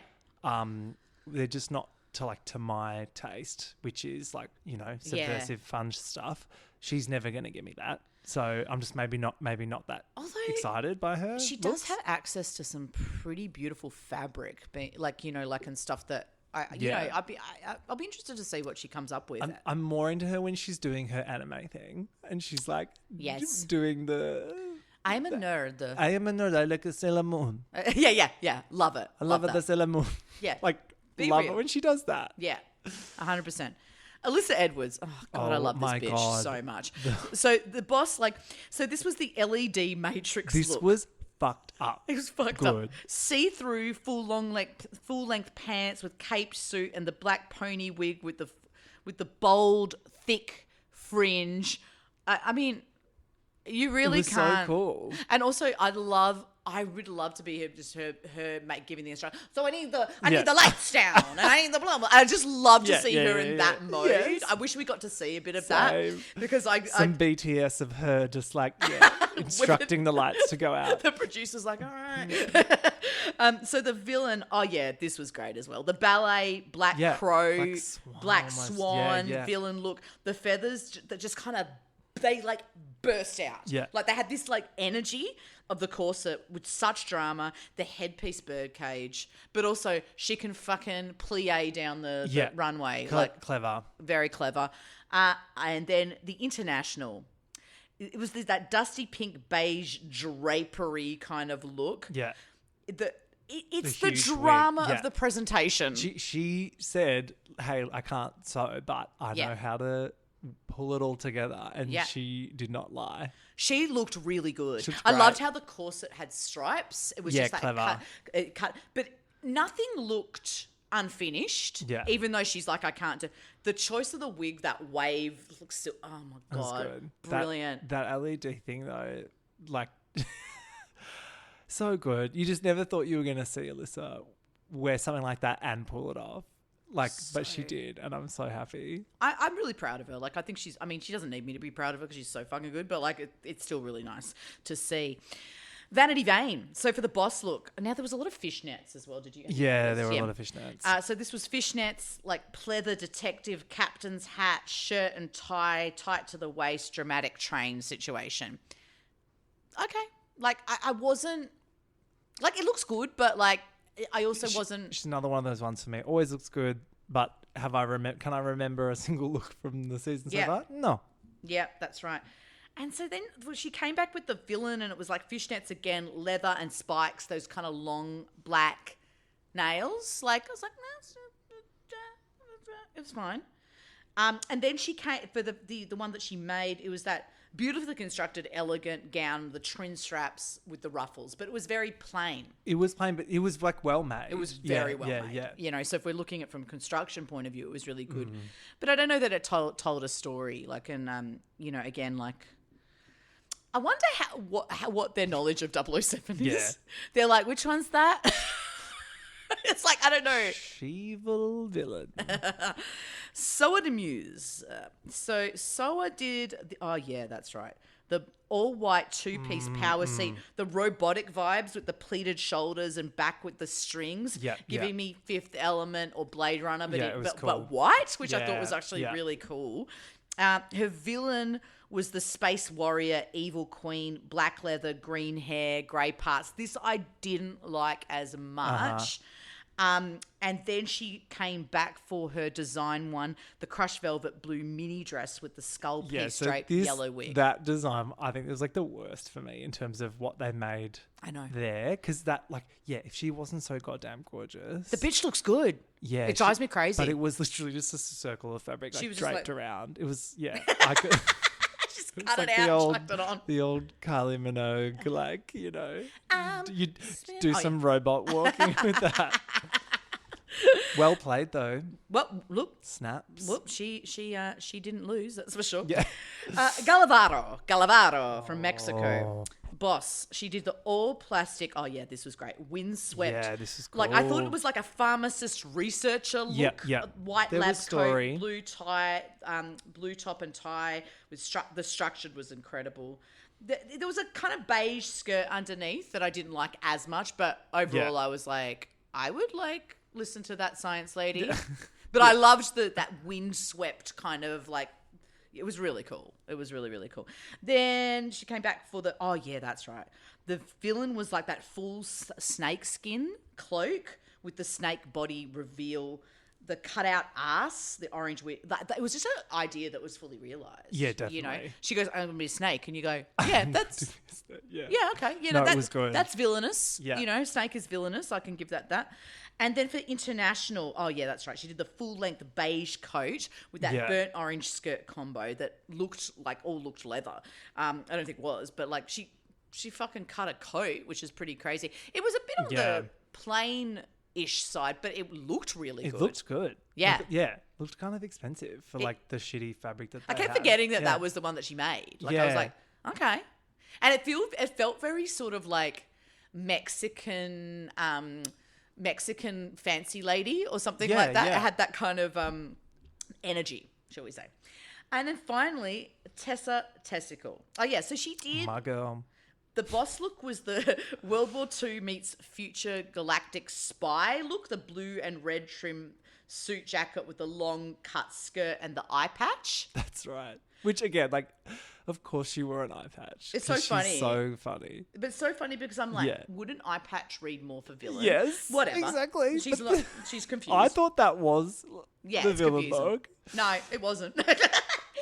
[SPEAKER 1] They're just not to my taste, which is like, you know, subversive, fun stuff. She's never going to give me that. So I'm just maybe not that excited by her.
[SPEAKER 2] She does have access to some pretty beautiful fabric, like, you know, like and stuff that. You know, I'll be interested to see what she comes up with.
[SPEAKER 1] I'm more into her when she's doing her anime thing, and she's like, doing the.
[SPEAKER 2] I am a nerd.
[SPEAKER 1] I am a nerd. I like a Sailor Moon.
[SPEAKER 2] Yeah. Love it.
[SPEAKER 1] I love it, the Sailor Moon.
[SPEAKER 2] Yeah,
[SPEAKER 1] like love it when she does that.
[SPEAKER 2] Yeah, 100%. Alyssa Edwards. Oh God, I love this bitch so much. So the boss, this was the LED Matrix.
[SPEAKER 1] This was fucked up.
[SPEAKER 2] It was fucked up. See-through, full length pants with caped suit and the black pony wig with the bold, thick fringe. I mean, you really can't.
[SPEAKER 1] So cool.
[SPEAKER 2] And also, I love I would love to be her mate giving the instruction. So I need the lights down and I need the blah blah. I just love to see her in that mode. Yes. I wish we got to see a bit of that because some
[SPEAKER 1] BTS of her just like instructing the lights to go out.
[SPEAKER 2] The producer's like, all right. So the villain, this was great as well. The ballet, Black Crow, Black Swan, villain look. The feathers that just kind of they like burst out.
[SPEAKER 1] Yeah.
[SPEAKER 2] Like they had this like energy of the corset with such drama, the headpiece birdcage, but also she can fucking plie down the runway.
[SPEAKER 1] Clever.
[SPEAKER 2] Very clever. And then the international. It was that dusty pink beige drapery kind of look.
[SPEAKER 1] Yeah.
[SPEAKER 2] It's the drama of the presentation.
[SPEAKER 1] She said, hey, I can't sew, but I know how to pull it all together. And she did not lie.
[SPEAKER 2] She looked really good. I loved how the corset had stripes. It was just like
[SPEAKER 1] clever.
[SPEAKER 2] Cut. But nothing looked unfinished.
[SPEAKER 1] Yeah.
[SPEAKER 2] Even though she's like, I can't do. The choice of the wig, that wave looks still, oh my God.
[SPEAKER 1] Good.
[SPEAKER 2] Brilliant.
[SPEAKER 1] That LED thing though, like so good. You just never thought you were going to see Alyssa wear something like that and pull it off. But she did, and I'm so happy. I'm
[SPEAKER 2] really proud of her. Like, I think she doesn't need me to be proud of her because she's so fucking good, but like, it's still really nice to see. Vanity Vane. So for the boss look, now there was a lot of fishnets as well. Did you?
[SPEAKER 1] Yeah, there were a lot of fishnets.
[SPEAKER 2] So this was fishnets, like pleather detective, captain's hat, shirt and tie, tight to the waist, dramatic train situation. Okay. Like, I wasn't, like, it looks good, but like, I also wasn't.
[SPEAKER 1] She's another one of those ones for me. Always looks good, but can I remember a single look from the season so far? No.
[SPEAKER 2] Yeah, that's right. And so then she came back with the villain, and it was like fishnets again, leather and spikes, those kind of long black nails. Like, I was like, no, it was fine. And then she came for the one that she made. It was that beautifully constructed, elegant gown, the trin straps with the ruffles, but it was very plain.
[SPEAKER 1] It was plain, but it was like well made.
[SPEAKER 2] It was very well made. Yeah. You know, so if we're looking at it from a construction point of view, it was really good. Mm-hmm. But I don't know that it told a story. Like, and you know, again, like, I wonder what their knowledge of 007 is.
[SPEAKER 1] Yeah.
[SPEAKER 2] They're like, which one's that? It's like, I don't know.
[SPEAKER 1] Evil villain.
[SPEAKER 2] Soa Demuse. So Soa did, that's right. The all-white two-piece power seat, the robotic vibes with the pleated shoulders and back with the strings, giving me Fifth Element or Blade Runner, but white, which I thought was actually really cool. Her villain was the Space Warrior, Evil Queen, black leather, green hair, grey parts. This I didn't like as much. And then she came back for her design one, the crushed velvet blue mini dress with the skull piece draped yellow wig.
[SPEAKER 1] That design, I think, was like the worst for me in terms of what they made.
[SPEAKER 2] I know.
[SPEAKER 1] There, because that, like, if she wasn't so goddamn gorgeous,
[SPEAKER 2] the bitch looks good. Yeah, it drives me crazy.
[SPEAKER 1] But it was literally just a circle of fabric, like, draped around. It was I could.
[SPEAKER 2] Cut it out, chucked it on.
[SPEAKER 1] The old Kylie Minogue, like, you know, you do some robot walking with that. Well played though.
[SPEAKER 2] Well, look,
[SPEAKER 1] snaps.
[SPEAKER 2] Whoop, she didn't lose. That's for sure.
[SPEAKER 1] Yeah.
[SPEAKER 2] Galavaro from Mexico. Boss. She did the all plastic. Oh yeah, this was great. Windswept.
[SPEAKER 1] Yeah, this is cool.
[SPEAKER 2] Like, I thought it was like a pharmacist researcher look.
[SPEAKER 1] Yeah.
[SPEAKER 2] White lab coat, blue tie, blue top and tie. With the structured was incredible. There was a kind of beige skirt underneath that I didn't like as much, but overall I was like, I would like listen to that science lady. But I loved that windswept kind of like. It was really cool. It was really, really cool. Then she came back for that's right. The villain was like that full snake skin cloak with the snake body reveal, the cutout ass, the orange wig. It was just an idea that was fully realised. Yeah,
[SPEAKER 1] definitely.
[SPEAKER 2] You know, she goes, I'm going to be a snake. And you go, yeah, that's... yeah, okay. You know,
[SPEAKER 1] it was good.
[SPEAKER 2] That's villainous. Yeah. You know, snake is villainous. I can give that. And then for international, that's right. She did the full-length beige coat with that burnt orange skirt combo that looked leather. I don't think it was, but like she fucking cut a coat, which is pretty crazy. It was a bit on the plain-ish side, but it looked really good.
[SPEAKER 1] It looked good.
[SPEAKER 2] Yeah.
[SPEAKER 1] Looked kind of expensive for like the shitty fabric that they
[SPEAKER 2] I kept forgetting that was the one that she made. Like I was like, okay. And it felt very sort of like Mexican fancy lady or something like that. It had that kind of energy, shall we say. And then finally, Tessa Testicle. Oh, yeah, so she did...
[SPEAKER 1] My girl.
[SPEAKER 2] The boss look was the World War II meets future galactic spy look, the blue and red trim suit jacket with the long cut skirt and the eye patch.
[SPEAKER 1] That's right. Which, again, like, of course she wore an eye patch.
[SPEAKER 2] It's so funny.
[SPEAKER 1] She's so funny.
[SPEAKER 2] But it's so funny because I'm like, wouldn't eye patch read more for villain?
[SPEAKER 1] Yes.
[SPEAKER 2] Whatever.
[SPEAKER 1] Exactly.
[SPEAKER 2] She's confused.
[SPEAKER 1] I thought that was the villain look.
[SPEAKER 2] No, it wasn't.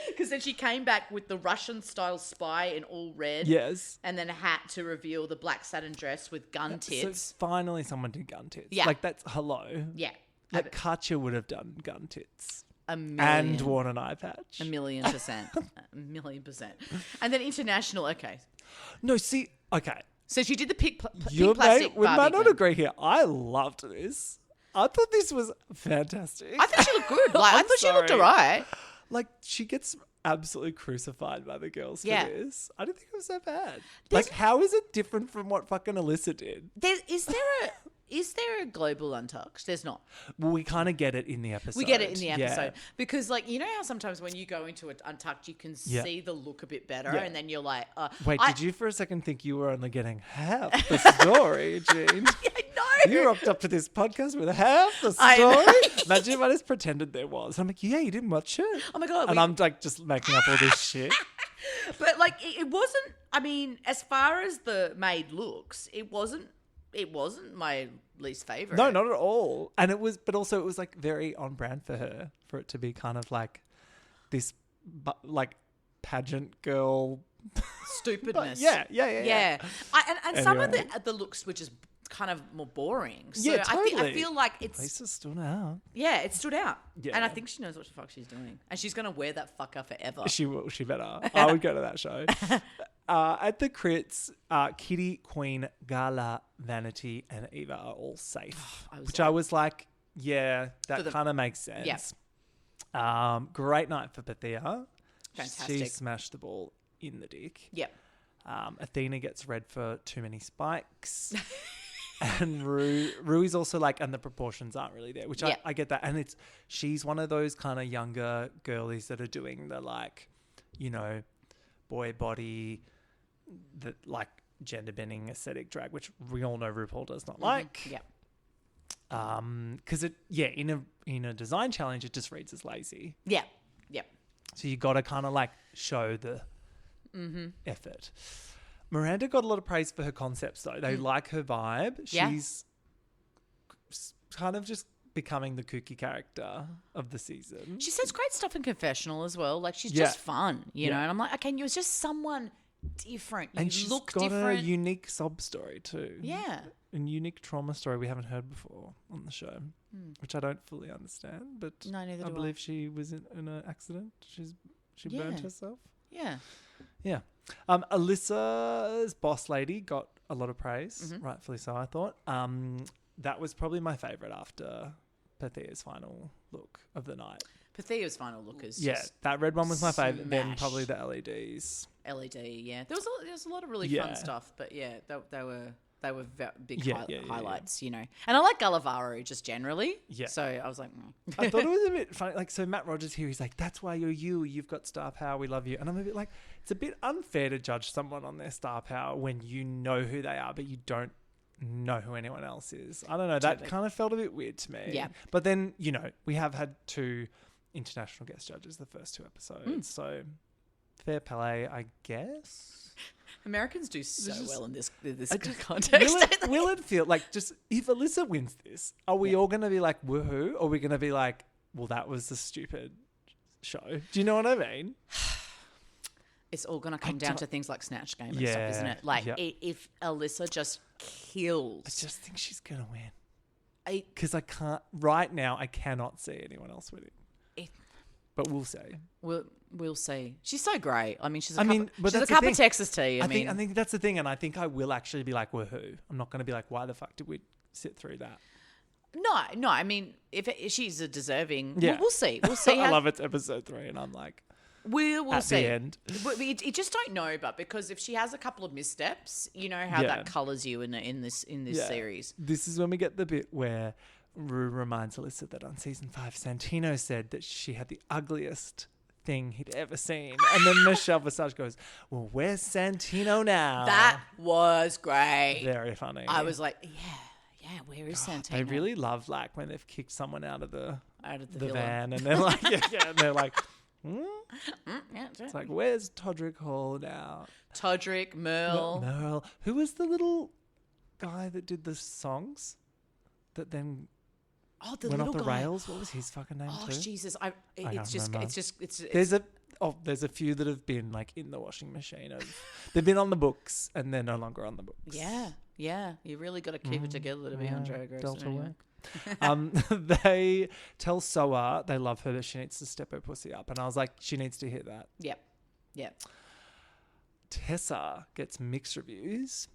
[SPEAKER 2] Because then she came back with the Russian-style spy in all red.
[SPEAKER 1] Yes.
[SPEAKER 2] And then a hat to reveal the black satin dress with gun tits.
[SPEAKER 1] So finally someone did gun tits.
[SPEAKER 2] Yeah.
[SPEAKER 1] Like, that's hello.
[SPEAKER 2] Yeah.
[SPEAKER 1] Like, Katja would have done gun tits.
[SPEAKER 2] A million.
[SPEAKER 1] And worn an eye patch.
[SPEAKER 2] 1,000,000%. 1,000,000%. And then international, okay.
[SPEAKER 1] No, see, okay.
[SPEAKER 2] So she did the pink plastic
[SPEAKER 1] We
[SPEAKER 2] Barbie
[SPEAKER 1] might not
[SPEAKER 2] thing.
[SPEAKER 1] agree here. I loved this. I thought this was fantastic.
[SPEAKER 2] I think she looked good. Like, I thought she looked all right.
[SPEAKER 1] Like, she gets absolutely crucified by the girls for this. I didn't think it was so bad.
[SPEAKER 2] There's-
[SPEAKER 1] Like, how is it different from what fucking Alyssa did?
[SPEAKER 2] Is there a global Untucked? There's not.
[SPEAKER 1] Well, we kind of get it in the episode.
[SPEAKER 2] We get it in the episode.
[SPEAKER 1] Yeah.
[SPEAKER 2] Because, like, you know how sometimes when you go into an Untucked, you can see the look a bit better, and then you're like...
[SPEAKER 1] Wait, did you for a second think you were only getting half the story, Jean?
[SPEAKER 2] I know.
[SPEAKER 1] You rocked up to this podcast with half the
[SPEAKER 2] I know.
[SPEAKER 1] story? Imagine if I just pretended there was. I'm like, yeah, you didn't watch it.
[SPEAKER 2] Oh, my God.
[SPEAKER 1] And I'm, like, just making up all this shit.
[SPEAKER 2] But, like, it wasn't... I mean, as far as the maid looks, it wasn't my least favorite.
[SPEAKER 1] No, not at all. And it was, but also it was like very on brand for her, for it to be kind of like this, like pageant girl.
[SPEAKER 2] Stupidness.
[SPEAKER 1] Yeah.
[SPEAKER 2] And some of
[SPEAKER 1] Anyway.
[SPEAKER 2] the looks were just kind of more boring. So
[SPEAKER 1] Yeah, totally.
[SPEAKER 2] I feel like it's...
[SPEAKER 1] Lisa stood out.
[SPEAKER 2] Yeah, it stood out.
[SPEAKER 1] Yeah.
[SPEAKER 2] And I think she knows what the fuck she's doing. And she's going to wear that fucker forever.
[SPEAKER 1] She will. She better. I would go to that show. At the crits, Kitty, Kween, Gala, Vanity, and Eva are all safe. I was like, yeah, that kind of makes sense.
[SPEAKER 2] Yeah.
[SPEAKER 1] Great night for Pythia.
[SPEAKER 2] Fantastic.
[SPEAKER 1] She smashed the ball in the dick.
[SPEAKER 2] Yep.
[SPEAKER 1] Athena gets red for too many spikes. And Rue is also like, and the proportions aren't really there, which I get that. And she's one of those kind of younger girlies that are doing the like, you know, boy body, the like gender bending aesthetic drag, which we all know RuPaul does not like.
[SPEAKER 2] Yeah.
[SPEAKER 1] Because in a design challenge, it just reads as lazy.
[SPEAKER 2] Yeah. Yep.
[SPEAKER 1] So you got to kind of like show the effort. Miranda got a lot of praise for her concepts, though. They like her vibe.
[SPEAKER 2] Yeah.
[SPEAKER 1] She's kind of just becoming the kooky character of the season.
[SPEAKER 2] She says great stuff in Confessional as well. Like, she's just fun, you know? And I'm like, okay, you're just someone different. You
[SPEAKER 1] and she's
[SPEAKER 2] look
[SPEAKER 1] got
[SPEAKER 2] different.
[SPEAKER 1] a unique sob story, too.
[SPEAKER 2] Yeah.
[SPEAKER 1] A unique trauma story we haven't heard before on the show, which I don't fully understand. But
[SPEAKER 2] No, neither
[SPEAKER 1] I
[SPEAKER 2] do
[SPEAKER 1] believe she was in an accident. She burned herself.
[SPEAKER 2] Yeah.
[SPEAKER 1] Yeah. Alyssa's boss lady got a lot of praise, rightfully so, I thought. That was probably my favourite after Pythia's final look of the night.
[SPEAKER 2] Pythia's final look is
[SPEAKER 1] that red one was my favourite. Then
[SPEAKER 2] smashed.
[SPEAKER 1] probably the LEDs.
[SPEAKER 2] LED, yeah. There was a lot of really fun stuff, but yeah, they were big highlights, you know. And I like Gallivaro just generally. Yeah. So I was like,
[SPEAKER 1] I thought it was a bit funny. Like, so Matt Rogers here, he's like, that's why you're you. You've got star power. We love you. And I'm a bit like, it's a bit unfair to judge someone on their star power when you know who they are, but you don't know who anyone else is. I don't know. That kind of felt a bit weird to me.
[SPEAKER 2] Yeah.
[SPEAKER 1] But then, you know, we have had 2 international guest judges the first 2 episodes. So fair play, I guess.
[SPEAKER 2] Americans do so well in this context.
[SPEAKER 1] Will it feel like, just if Alyssa wins this, are we all going to be like, woohoo? Or are we going to be like, well, that was the stupid show? Do you know what I mean?
[SPEAKER 2] It's all going to come down to things like Snatch Game and stuff, isn't it? Like, if Alyssa just kills...
[SPEAKER 1] I just think she's going to win. Because right now, I cannot see anyone else winning. But we'll see.
[SPEAKER 2] We'll see. She's so great. I mean, she's a
[SPEAKER 1] cup
[SPEAKER 2] of Texas tea. I
[SPEAKER 1] think that's the thing, and I think I will actually be like, woohoo. I'm not going to be like, why the fuck did we sit through that?
[SPEAKER 2] No. I mean, if she's a deserving, we'll see. We'll see.
[SPEAKER 1] I love it's episode 3, and I'm like,
[SPEAKER 2] We'll
[SPEAKER 1] at
[SPEAKER 2] see.
[SPEAKER 1] the end.
[SPEAKER 2] We just don't know, but because if she has a couple of missteps, you know how that colours you in this series.
[SPEAKER 1] This is when we get the bit where Rue reminds Alyssa that on season 5, Santino said that she had the ugliest thing he'd ever seen. And then Michelle Visage goes, well, where's Santino now?
[SPEAKER 2] That was great.
[SPEAKER 1] Very funny.
[SPEAKER 2] I was like, yeah, where is Santino?
[SPEAKER 1] They really love like when they've kicked someone out of the
[SPEAKER 2] villa.
[SPEAKER 1] van and they're like, and they're like,
[SPEAKER 2] yeah,
[SPEAKER 1] it's like, where's Todrick Hall now?
[SPEAKER 2] Todrick, Merle.
[SPEAKER 1] Merle. Who was the little guy that did the songs that then went off the rails? What was his fucking name too?
[SPEAKER 2] Jesus.
[SPEAKER 1] There's a few that have been like in the washing machine. They've been on the books and they're no longer on the books.
[SPEAKER 2] Yeah. You really got to keep it together to be on Drag Race.
[SPEAKER 1] Delta work. They tell Soa they love her, that she needs to step her pussy up. And I was like, she needs to hear that.
[SPEAKER 2] Yep.
[SPEAKER 1] Tessa gets mixed reviews.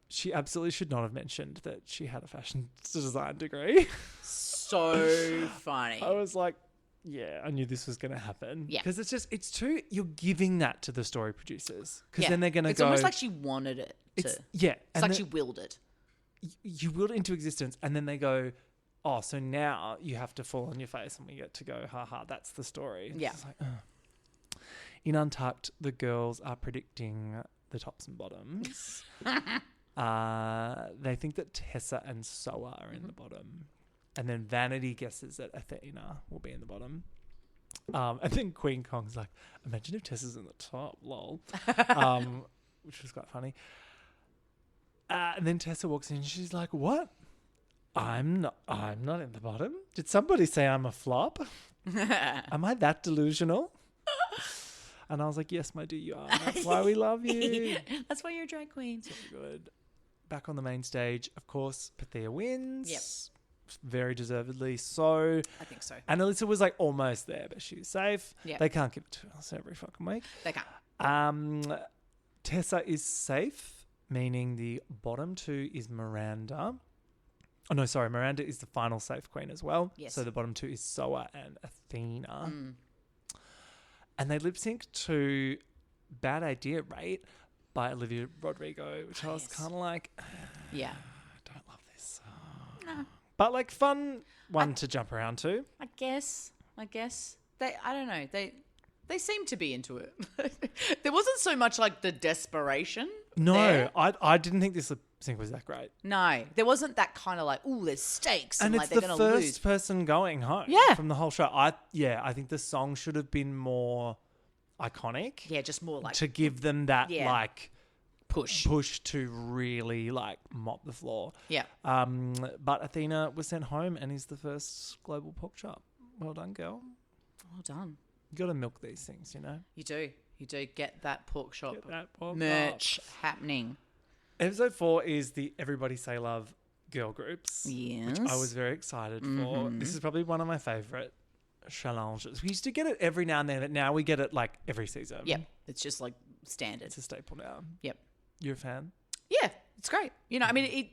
[SPEAKER 1] She absolutely should not have mentioned that she had a fashion design degree.
[SPEAKER 2] So funny.
[SPEAKER 1] I was like, yeah, I knew this was going to happen.
[SPEAKER 2] Yeah.
[SPEAKER 1] Because it's too, you're giving that to the story producers. Because then they're going to go.
[SPEAKER 2] It's almost like she wanted it to.
[SPEAKER 1] Yeah.
[SPEAKER 2] It's like she willed it.
[SPEAKER 1] You willed it into existence, and then they go, oh, so now you have to fall on your face, and we get to go, haha, that's the story.
[SPEAKER 2] Yeah.
[SPEAKER 1] It's like, in Untucked, the girls are predicting the tops and bottoms. They think that Tessa and Soa are in the bottom. And then Vanity guesses that Athena will be in the bottom. And then Queen Kong's like, imagine if Tessa's in the top, lol. Which was quite funny. And then Tessa walks in and she's like, what? I'm not in the bottom. Did somebody say I'm a flop? Am I that delusional? And I was like, yes, my dear, you are. That's why we love you.
[SPEAKER 2] That's why you're a drag queen.
[SPEAKER 1] So good. Back on the main stage, of course, Pythia wins.
[SPEAKER 2] Yep.
[SPEAKER 1] Very deservedly so.
[SPEAKER 2] I think so.
[SPEAKER 1] And Alyssa was like almost there, but she was safe.
[SPEAKER 2] Yep.
[SPEAKER 1] They can't give it to us every fucking week.
[SPEAKER 2] They can't.
[SPEAKER 1] Tessa is safe, meaning the bottom two is Miranda. Oh, no, sorry. Miranda is the final safe queen as well.
[SPEAKER 2] Yes.
[SPEAKER 1] So the bottom two is Soa and Athena. And they lip sync to Bad Idea, right? By Olivia Rodrigo, which I was kind of like,
[SPEAKER 2] yeah,
[SPEAKER 1] I don't love this song.
[SPEAKER 2] No.
[SPEAKER 1] But like fun one to jump around to.
[SPEAKER 2] I guess. I don't know. They seem to be into it. There wasn't so much like the desperation.
[SPEAKER 1] No,
[SPEAKER 2] there.
[SPEAKER 1] I didn't think this lip sync was that great.
[SPEAKER 2] No, there wasn't that kind of like, oh, there's stakes and
[SPEAKER 1] it's
[SPEAKER 2] like they're
[SPEAKER 1] the
[SPEAKER 2] going to lose.
[SPEAKER 1] first person going home from the whole show. I think the song should have been more iconic.
[SPEAKER 2] Yeah, just more like
[SPEAKER 1] to give them that like
[SPEAKER 2] push
[SPEAKER 1] to really like mop the floor.
[SPEAKER 2] Yeah.
[SPEAKER 1] But Athena was sent home and is the first global pork chop. Well done, girl.
[SPEAKER 2] Well done.
[SPEAKER 1] You got to milk these things, you know.
[SPEAKER 2] You do. Get that pork shop
[SPEAKER 1] pork
[SPEAKER 2] merch happening.
[SPEAKER 1] Episode 4 is the Everybody Say Love girl groups.
[SPEAKER 2] Yes.
[SPEAKER 1] Which I was very excited for. This is probably one of my favourite challenges. We used to get it every now and then, but now we get it like every season.
[SPEAKER 2] Yep. It's just like standard.
[SPEAKER 1] It's a staple now.
[SPEAKER 2] Yep.
[SPEAKER 1] You're a fan?
[SPEAKER 2] Yeah, it's great. You know, I mean,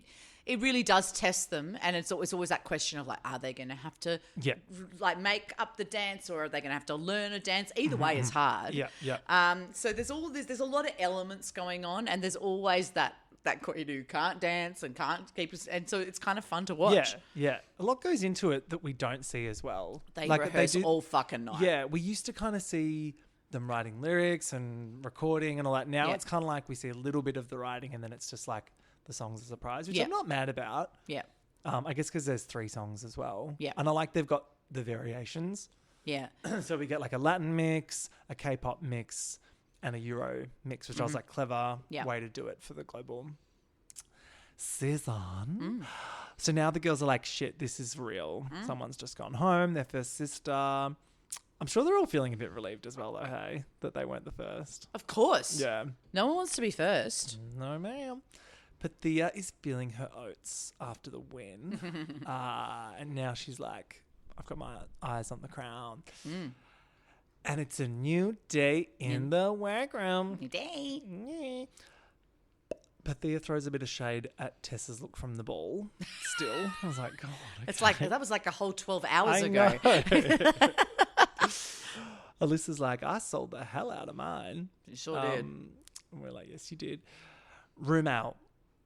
[SPEAKER 2] it really does test them, and it's always that question of like, are they going to have to like make up the dance, or are they going to have to learn a dance? Either way is hard.
[SPEAKER 1] Yeah.
[SPEAKER 2] So there's a lot of elements going on, and there's always that queen who can't dance and can't keep us, and so it's kind of fun to watch.
[SPEAKER 1] Yeah. A lot goes into it that we don't see as well.
[SPEAKER 2] They rehearse all fucking night.
[SPEAKER 1] Yeah, we used to kind of see them writing lyrics and recording and all that. Now it's kind of like we see a little bit of the writing and then it's just like the song's a surprise, which I'm not mad about.
[SPEAKER 2] Yeah.
[SPEAKER 1] I guess because there's 3 songs as well.
[SPEAKER 2] Yeah.
[SPEAKER 1] And I like they've got the variations.
[SPEAKER 2] Yeah.
[SPEAKER 1] So we get like a Latin mix, a K-pop mix, and a Euro mix, which I was like, clever way to do it for the global season. So now the girls are like, shit, this is real. Someone's just gone home, their first sister. I'm sure they're all feeling a bit relieved as well, though, hey, that they weren't the first.
[SPEAKER 2] Of course.
[SPEAKER 1] Yeah.
[SPEAKER 2] No one wants to be first.
[SPEAKER 1] No, ma'am. Pythia is feeling her oats after the win. And now she's like, I've got my eyes on the crown. And it's a new day in the workroom.
[SPEAKER 2] New day.
[SPEAKER 1] Pythia throws a bit of shade at Tessa's look from the ball. Still, I was like, God. Okay.
[SPEAKER 2] It's like that was like a whole 12 hours ago.
[SPEAKER 1] Alyssa's like, I sold the hell out of mine.
[SPEAKER 2] You sure did.
[SPEAKER 1] And we're like, yes, you did. Room out.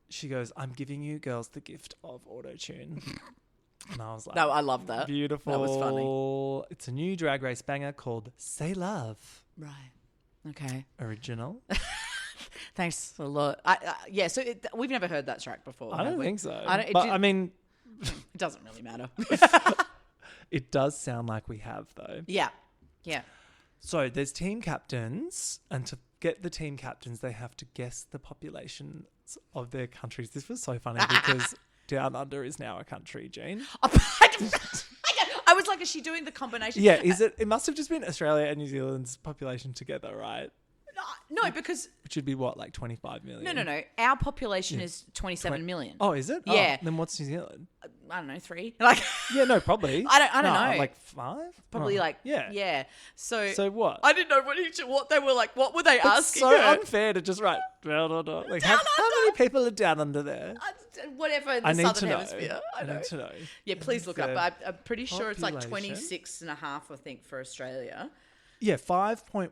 [SPEAKER 1] She goes, I'm giving you girls the gift of auto-tune. And I was like,
[SPEAKER 2] No, I love that.
[SPEAKER 1] Beautiful.
[SPEAKER 2] That was funny.
[SPEAKER 1] It's a new Drag Race banger called Say Love.
[SPEAKER 2] Right. Okay.
[SPEAKER 1] Original.
[SPEAKER 2] Thanks a lot. So we've never heard that track before.
[SPEAKER 1] I don't think so.
[SPEAKER 2] I
[SPEAKER 1] mean,
[SPEAKER 2] it doesn't really matter.
[SPEAKER 1] it does sound like we have, though.
[SPEAKER 2] Yeah. Yeah.
[SPEAKER 1] So there's team captains, and to get the team captains, they have to guess the populations of their countries. This was so funny because Down Under is now a country, Jean.
[SPEAKER 2] I was like, is she doing the combination?
[SPEAKER 1] Yeah, is it? It must have just been Australia and New Zealand's population together, right?
[SPEAKER 2] No, because...
[SPEAKER 1] Which would be what, like 25 million?
[SPEAKER 2] No. Our population is 27 million.
[SPEAKER 1] Oh, is it?
[SPEAKER 2] Yeah.
[SPEAKER 1] Oh, then what's New Zealand?
[SPEAKER 2] I don't know, 3. Like,
[SPEAKER 1] yeah, no, probably.
[SPEAKER 2] I don't know.
[SPEAKER 1] Like 5?
[SPEAKER 2] Probably
[SPEAKER 1] Oh,
[SPEAKER 2] like... Yeah. So
[SPEAKER 1] what?
[SPEAKER 2] I didn't know what they were like. What were they
[SPEAKER 1] It's
[SPEAKER 2] asking
[SPEAKER 1] so
[SPEAKER 2] her?
[SPEAKER 1] unfair to just write... Like, how many people are down under there?
[SPEAKER 2] Whatever in the Southern
[SPEAKER 1] know.
[SPEAKER 2] Hemisphere.
[SPEAKER 1] I need to know.
[SPEAKER 2] Yeah, please look up. I'm pretty sure it's like
[SPEAKER 1] Population.
[SPEAKER 2] 26 and a half, I think, for Australia.
[SPEAKER 1] Yeah, 5.1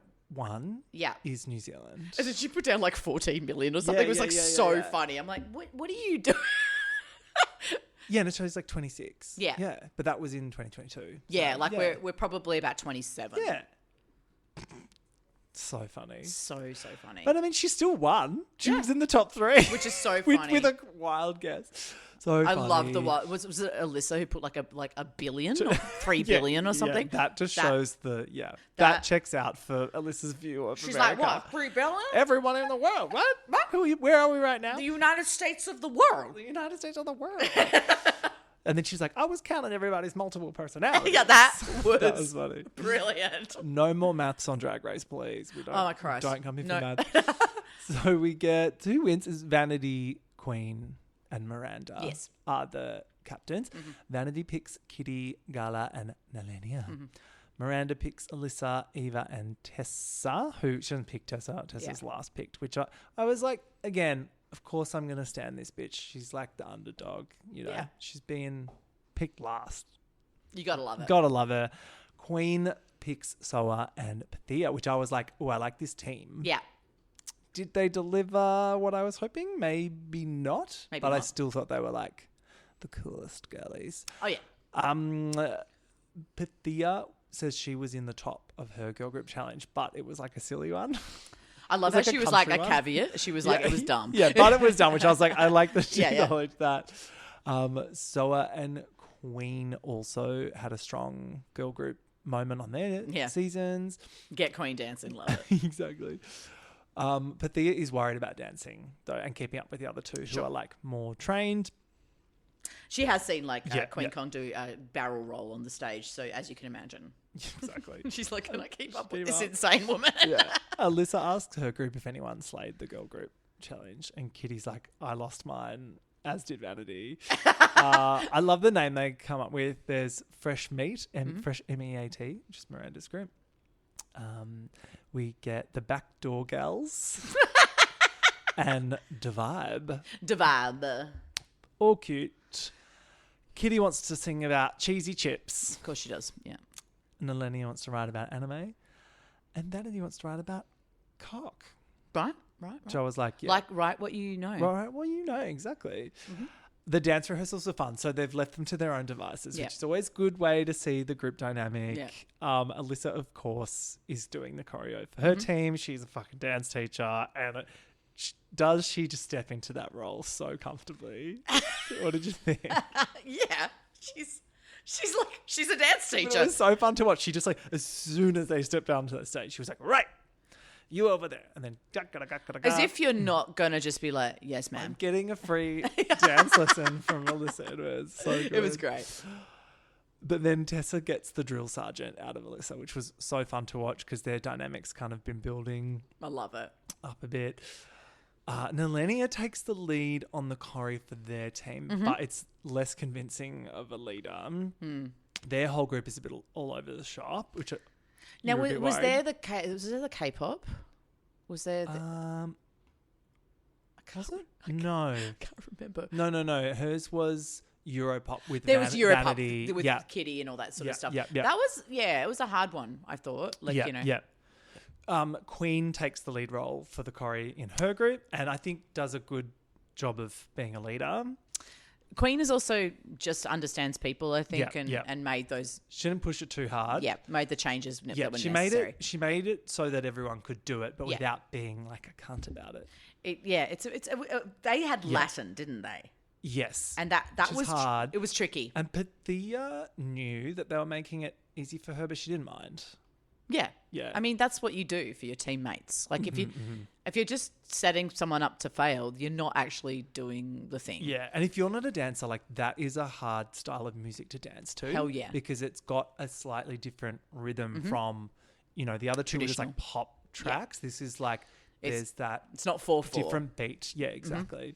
[SPEAKER 2] Yeah.
[SPEAKER 1] is New Zealand.
[SPEAKER 2] And then she put down like 14 million or something. It was so funny. I'm like, what are you doing?
[SPEAKER 1] Yeah, and Australia's like 26.
[SPEAKER 2] Yeah.
[SPEAKER 1] Yeah, but that was in 2022.
[SPEAKER 2] Yeah,
[SPEAKER 1] So,
[SPEAKER 2] like we're probably about 27.
[SPEAKER 1] Yeah. So funny.
[SPEAKER 2] So funny.
[SPEAKER 1] But I mean, she still won. She was in the top 3.
[SPEAKER 2] Which is so funny.
[SPEAKER 1] with a wild guess. So
[SPEAKER 2] I
[SPEAKER 1] funny.
[SPEAKER 2] love the what was it Alyssa who put like a billion or 3 billion or something?
[SPEAKER 1] Yeah, that just shows that checks out for Alyssa's view of
[SPEAKER 2] She's
[SPEAKER 1] America.
[SPEAKER 2] like, what, 3 billion?
[SPEAKER 1] Everyone in the world. What? Where are we right now?
[SPEAKER 2] The United States of the world.
[SPEAKER 1] The United States of the world. And then she's like, I was counting everybody's multiple personalities.
[SPEAKER 2] Yeah, that was
[SPEAKER 1] funny.
[SPEAKER 2] Brilliant.
[SPEAKER 1] No more maths on Drag Race, please. We don't,
[SPEAKER 2] Oh, my Christ.
[SPEAKER 1] Don't come here
[SPEAKER 2] No.
[SPEAKER 1] for maths. So we get 2 wins as Vanity, Kween, and Miranda are the captains.
[SPEAKER 2] Mm-hmm.
[SPEAKER 1] Vanity picks Kitty, Gala, and Nehellenia. Miranda picks Alyssa, Eva, and Tessa, who she doesn't pick Tessa. Tessa's last picked, which I was like, again, of course I'm going to stand this bitch. She's like the underdog, you know.
[SPEAKER 2] Yeah.
[SPEAKER 1] She's being picked last.
[SPEAKER 2] You gotta love it.
[SPEAKER 1] Gotta love her. Kween picks Soa and Pythia, which I was like, oh, I like this team.
[SPEAKER 2] Yeah.
[SPEAKER 1] Did they deliver what I was hoping? Maybe not.
[SPEAKER 2] Maybe
[SPEAKER 1] but
[SPEAKER 2] not.
[SPEAKER 1] I still thought they were like the coolest girlies.
[SPEAKER 2] Oh, yeah.
[SPEAKER 1] Pythia says she was in the top of her girl group challenge, but it was like a silly one.
[SPEAKER 2] I love
[SPEAKER 1] It
[SPEAKER 2] how
[SPEAKER 1] was like
[SPEAKER 2] she
[SPEAKER 1] a
[SPEAKER 2] was like a
[SPEAKER 1] country one.
[SPEAKER 2] caveat. She was like, it was dumb.
[SPEAKER 1] Yeah, but it was dumb, which I was like, I like that she
[SPEAKER 2] Yeah, yeah.
[SPEAKER 1] acknowledged that. Soa and Kween also had a strong girl group moment on their seasons.
[SPEAKER 2] Get Queen dancing, love it.
[SPEAKER 1] Exactly. Pythia is worried about dancing, though, and keeping up with the other two who are like more trained.
[SPEAKER 2] She has seen like Queen Con do a barrel roll on the stage, so as you can imagine.
[SPEAKER 1] Exactly.
[SPEAKER 2] She's like, can I keep up with
[SPEAKER 1] Keep
[SPEAKER 2] this
[SPEAKER 1] up.
[SPEAKER 2] insane woman?
[SPEAKER 1] Yeah. Alyssa asks her group if anyone slayed the girl group challenge, and Kitty's like, I lost mine, as did Vanity. I love the name they come up with. There's Fresh Meat, Fresh MEAT, which is Miranda's group. We get the Backdoor Gals and Divibe.
[SPEAKER 2] Divibe.
[SPEAKER 1] All cute. Kitty wants to sing about cheesy chips.
[SPEAKER 2] Of course she does, yeah.
[SPEAKER 1] Nehellenia wants to write about anime. And Vanity wants to write about cock.
[SPEAKER 2] Right.
[SPEAKER 1] Which I was like, yeah.
[SPEAKER 2] Like, write what you know.
[SPEAKER 1] Right, well, you know, exactly. The dance rehearsals are fun, so they've left them to their own devices, which is always a good way to see the group dynamic.
[SPEAKER 2] Yeah.
[SPEAKER 1] Alyssa, of course, is doing the choreo for her team. She's a fucking dance teacher, and does she just step into that role so comfortably? What did you think?
[SPEAKER 2] Yeah. She's a dance
[SPEAKER 1] It
[SPEAKER 2] teacher.
[SPEAKER 1] was so fun to watch. She just like, as soon as they stepped down to the stage, she was like, right, you over there. And then,
[SPEAKER 2] As if you're not going to just be like, yes,
[SPEAKER 1] I'm
[SPEAKER 2] ma'am.
[SPEAKER 1] getting a free dance lesson from Alyssa. It was so good.
[SPEAKER 2] It was great.
[SPEAKER 1] But then Tessa gets the drill sergeant out of Alyssa, which was so fun to watch because their dynamics kind of been building
[SPEAKER 2] I love it.
[SPEAKER 1] up a bit. Nehellenia takes the lead on the choreo for their team, but it's less convincing of a leader. Their whole group is a bit all over the shop, which
[SPEAKER 2] Now,
[SPEAKER 1] you're a bit
[SPEAKER 2] was
[SPEAKER 1] worried.
[SPEAKER 2] there the K-pop? Was there the...
[SPEAKER 1] Was it? No.
[SPEAKER 2] I can't remember.
[SPEAKER 1] No. Hers was Europop with
[SPEAKER 2] there was Europop
[SPEAKER 1] Vanity.
[SPEAKER 2] with Kitty and all that sort of stuff.
[SPEAKER 1] Yeah.
[SPEAKER 2] That was it was a hard one, I thought. Like you know.
[SPEAKER 1] Yeah. Kween takes the lead role for the choreo in her group, and I think does a good job of being a leader.
[SPEAKER 2] Kween is also just understands people, I think, and made those.
[SPEAKER 1] She didn't push it too hard.
[SPEAKER 2] Yeah, made the changes that were
[SPEAKER 1] she
[SPEAKER 2] necessary.
[SPEAKER 1] She made it so that everyone could do it, but without being like a cunt about it.
[SPEAKER 2] They had Latin, didn't they?
[SPEAKER 1] Yes,
[SPEAKER 2] and that was
[SPEAKER 1] hard.
[SPEAKER 2] It was tricky.
[SPEAKER 1] And Pythia knew that they were making it easy for her, but she didn't mind.
[SPEAKER 2] Yeah. I mean, that's what you do for your teammates. Like if you're just setting someone up to fail, you're not actually doing the thing.
[SPEAKER 1] Yeah. And if you're not a dancer, like that is a hard style of music to dance to.
[SPEAKER 2] Hell yeah.
[SPEAKER 1] Because it's got a slightly different rhythm from, the other two were just like pop tracks. Yeah. This is like, it's
[SPEAKER 2] not 4/4.
[SPEAKER 1] Different beat. Yeah, exactly.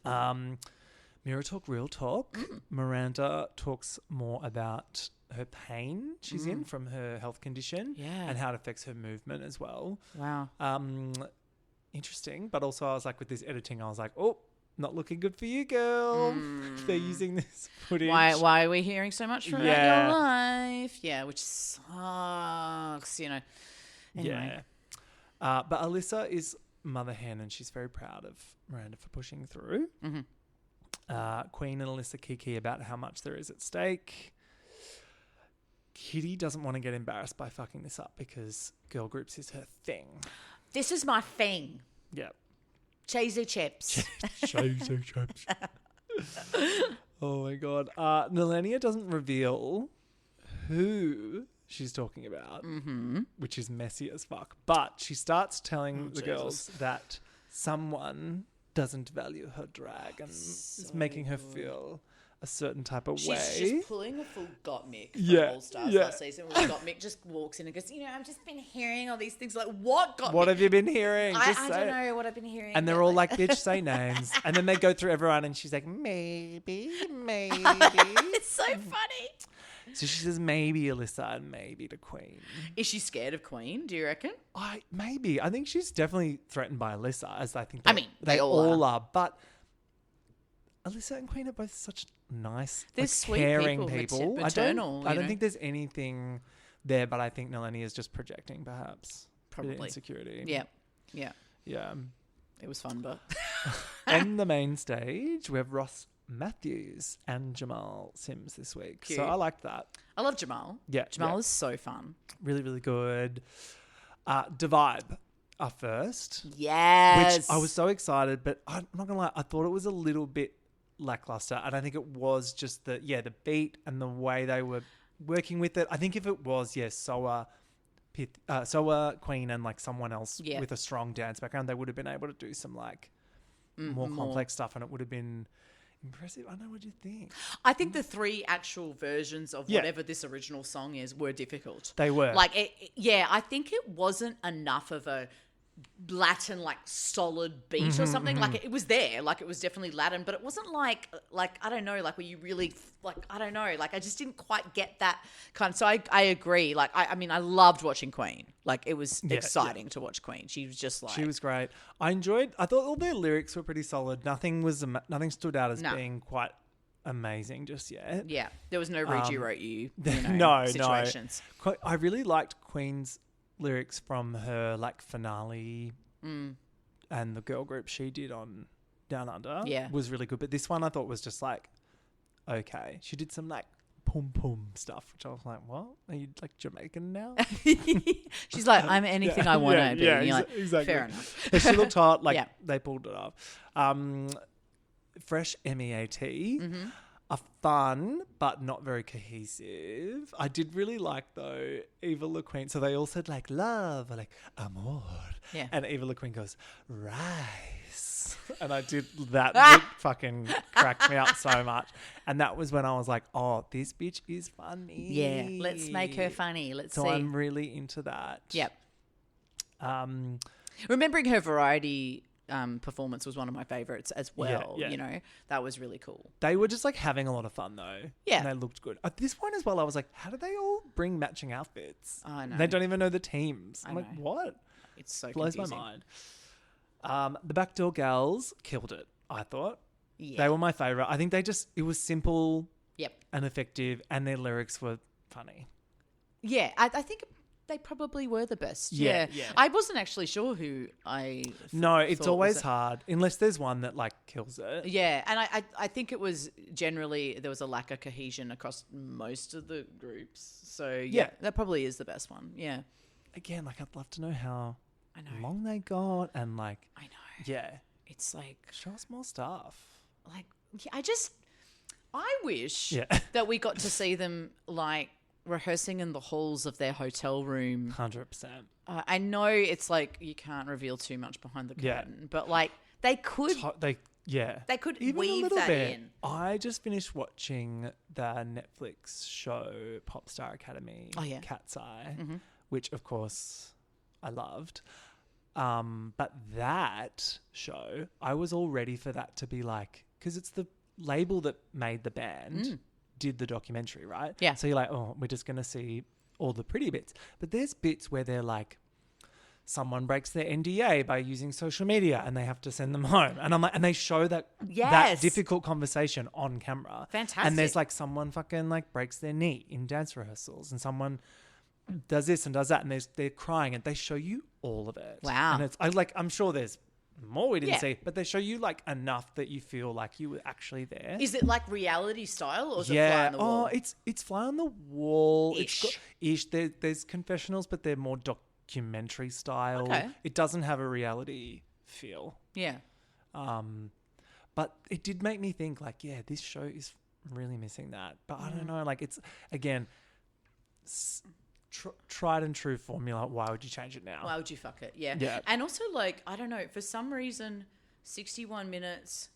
[SPEAKER 1] Mirror Talk, Real Talk. Miranda talks more about her pain she's in from her health condition and how it affects her movement as well.
[SPEAKER 2] Wow.
[SPEAKER 1] Interesting. But also I was like, with this editing, I was like, oh, not looking good for you, girl. They're using this footage.
[SPEAKER 2] Why are we hearing so much from your life? Yeah, which sucks, Anyway.
[SPEAKER 1] Yeah. But Alyssa is mother hen and she's very proud of Miranda for pushing through. Kween and Alyssa kiki about how much there is at stake. Kitty doesn't want to get embarrassed by fucking this up because girl groups is her thing.
[SPEAKER 2] This is my thing.
[SPEAKER 1] Yeah.
[SPEAKER 2] Cheesy chips.
[SPEAKER 1] Cheesy chips. Oh my God. Nehellenia doesn't reveal who she's talking about, which is messy as fuck. But she starts telling the girls that someone doesn't value her drag and is making her feel a certain type of way.
[SPEAKER 2] She's just pulling a full Gottmik from All Stars last season. Where Gottmik just walks in and goes, I've just been hearing all these things. Like, what Gottmik?
[SPEAKER 1] What have you been hearing?
[SPEAKER 2] I don't know what I've been hearing.
[SPEAKER 1] And they're all like, bitch, say names. And then they go through everyone and she's like, maybe.
[SPEAKER 2] It's so funny.
[SPEAKER 1] So she says maybe Alyssa and maybe to Kween.
[SPEAKER 2] Is she scared of Kween, do you reckon?
[SPEAKER 1] Maybe. I think she's definitely threatened by Alyssa, as I think
[SPEAKER 2] they
[SPEAKER 1] all are. But Alyssa and Kween are both such nice,
[SPEAKER 2] sweet
[SPEAKER 1] caring people.
[SPEAKER 2] Maternal,
[SPEAKER 1] I don't think there's anything there, but I think Nehellenia is just projecting, perhaps.
[SPEAKER 2] Probably.
[SPEAKER 1] Insecurity.
[SPEAKER 2] Yeah. It was fun, but...
[SPEAKER 1] On the main stage, we have Ross Matthews and Jamal Sims this week.
[SPEAKER 2] Cute.
[SPEAKER 1] So I liked that.
[SPEAKER 2] I love Jamal.
[SPEAKER 1] Yeah.
[SPEAKER 2] Jamal is so fun.
[SPEAKER 1] Really, really good. Vibe are first.
[SPEAKER 2] Yes.
[SPEAKER 1] Which I was so excited, but I'm not going to lie, I thought it was a little bit lackluster. And I think it was just the beat and the way they were working with it. I think if it was, Soa, Kween and like someone else with a strong dance background, they would have been able to do some like more complex stuff and it would have been impressive. I don't know, what do you think?
[SPEAKER 2] I think the 3 actual versions of whatever this original song is were difficult.
[SPEAKER 1] They were.
[SPEAKER 2] Like, I think it wasn't enough of a Latin, like, solid beat or something. Like, it was there. Like, it was definitely Latin, but it wasn't like, I don't know, like, where you really, like, I don't know. Like, I just didn't quite get that kind of, so I agree. Like, I mean, I loved watching Kween. Like, it was exciting to watch Kween. She was just like...
[SPEAKER 1] She was great. I thought all their lyrics were pretty solid. Nothing stood out as being quite amazing just yet.
[SPEAKER 2] Yeah. There was no read you, wrote you, situations.
[SPEAKER 1] No. I really liked Queen's lyrics from her like finale and the girl group she did on Down Under was really good. But this one I thought was just like, okay. She did some like pum pum stuff, which I was like, what? Are you like Jamaican now?
[SPEAKER 2] She's like, I'm anything I want to be.
[SPEAKER 1] Yeah,
[SPEAKER 2] and you're like,
[SPEAKER 1] exactly.
[SPEAKER 2] Fair enough.
[SPEAKER 1] She looked hot. Like they pulled it off. Fresh MEAT. Are fun, but not very cohesive. I did really like, though, Eva LaQueen. So they all said, like, love, or like, amor.
[SPEAKER 2] Yeah.
[SPEAKER 1] And Eva LaQueen goes, rice. And I did that. It fucking cracked me up so much. And that was when I was like, oh, this bitch is funny.
[SPEAKER 2] Yeah, let's make her funny. Let's see.
[SPEAKER 1] So I'm really into that.
[SPEAKER 2] Yep. Remembering her variety... performance was one of my favorites as well. You know, that was really cool.
[SPEAKER 1] They were just like having a lot of fun though.
[SPEAKER 2] Yeah.
[SPEAKER 1] And they looked good. At this point as well, I was like, how do they all bring matching outfits?
[SPEAKER 2] I know.
[SPEAKER 1] They don't even know the teams. I'm like, what?
[SPEAKER 2] It's so
[SPEAKER 1] blows
[SPEAKER 2] confusing.
[SPEAKER 1] my mind. The Backdoor Gals killed it, I thought.
[SPEAKER 2] Yeah.
[SPEAKER 1] They were my favourite. I think it was simple
[SPEAKER 2] Yep.
[SPEAKER 1] and effective, and their lyrics were funny.
[SPEAKER 2] Yeah, I think they probably were the best.
[SPEAKER 1] Yeah,
[SPEAKER 2] Yeah.
[SPEAKER 1] yeah.
[SPEAKER 2] I wasn't actually sure who
[SPEAKER 1] No, it's
[SPEAKER 2] thought
[SPEAKER 1] always
[SPEAKER 2] was it.
[SPEAKER 1] hard, unless there's one that, like, kills it.
[SPEAKER 2] Yeah, and I think it was generally there was a lack of cohesion across most of the groups. So, yeah, that probably is the best one. Yeah.
[SPEAKER 1] Again, like, I'd love to know how
[SPEAKER 2] I know.
[SPEAKER 1] long they got and, like...
[SPEAKER 2] I know.
[SPEAKER 1] Yeah.
[SPEAKER 2] It's like...
[SPEAKER 1] Show us more stuff.
[SPEAKER 2] Like, I wish
[SPEAKER 1] Yeah.
[SPEAKER 2] that we got to see them, like, rehearsing in the halls of their hotel room.
[SPEAKER 1] 100%.
[SPEAKER 2] I know it's like you can't reveal too much behind the
[SPEAKER 1] Yeah.
[SPEAKER 2] curtain, but, like, they could...
[SPEAKER 1] They could
[SPEAKER 2] Even
[SPEAKER 1] weave
[SPEAKER 2] a little
[SPEAKER 1] that
[SPEAKER 2] bit.
[SPEAKER 1] in. I just finished watching the Netflix show Popstar Academy, Cat's Eye, which of course I loved. But that show, I was all ready for that to be like, because it's the label that made the band did the documentary, right?
[SPEAKER 2] Yeah.
[SPEAKER 1] So you're like, oh, we're just going to see all the pretty bits. But there's bits where they're like, someone breaks their NDA by using social media and they have to send them home. And I'm like, and they show that difficult conversation on camera.
[SPEAKER 2] Fantastic.
[SPEAKER 1] And there's like someone fucking like breaks their knee in dance rehearsals and someone does this and does that and they're crying and they show you all of it.
[SPEAKER 2] Wow.
[SPEAKER 1] And I'm sure there's more we didn't see, but they show you like enough that you feel like you were actually there.
[SPEAKER 2] Is it like reality style or is it fly on the wall?
[SPEAKER 1] Oh, it's fly on the wall.
[SPEAKER 2] Ish.
[SPEAKER 1] There's confessionals, but they're more documentary style.
[SPEAKER 2] Okay.
[SPEAKER 1] It doesn't have a reality feel.
[SPEAKER 2] Yeah.
[SPEAKER 1] But it did make me think like, yeah, this show is really missing that. But I don't know, like it's again tried and true formula. Why would you change it now?
[SPEAKER 2] Why would you fuck it? Yeah.
[SPEAKER 1] Yeah.
[SPEAKER 2] And also, like, I don't know, for some reason, 61 minutes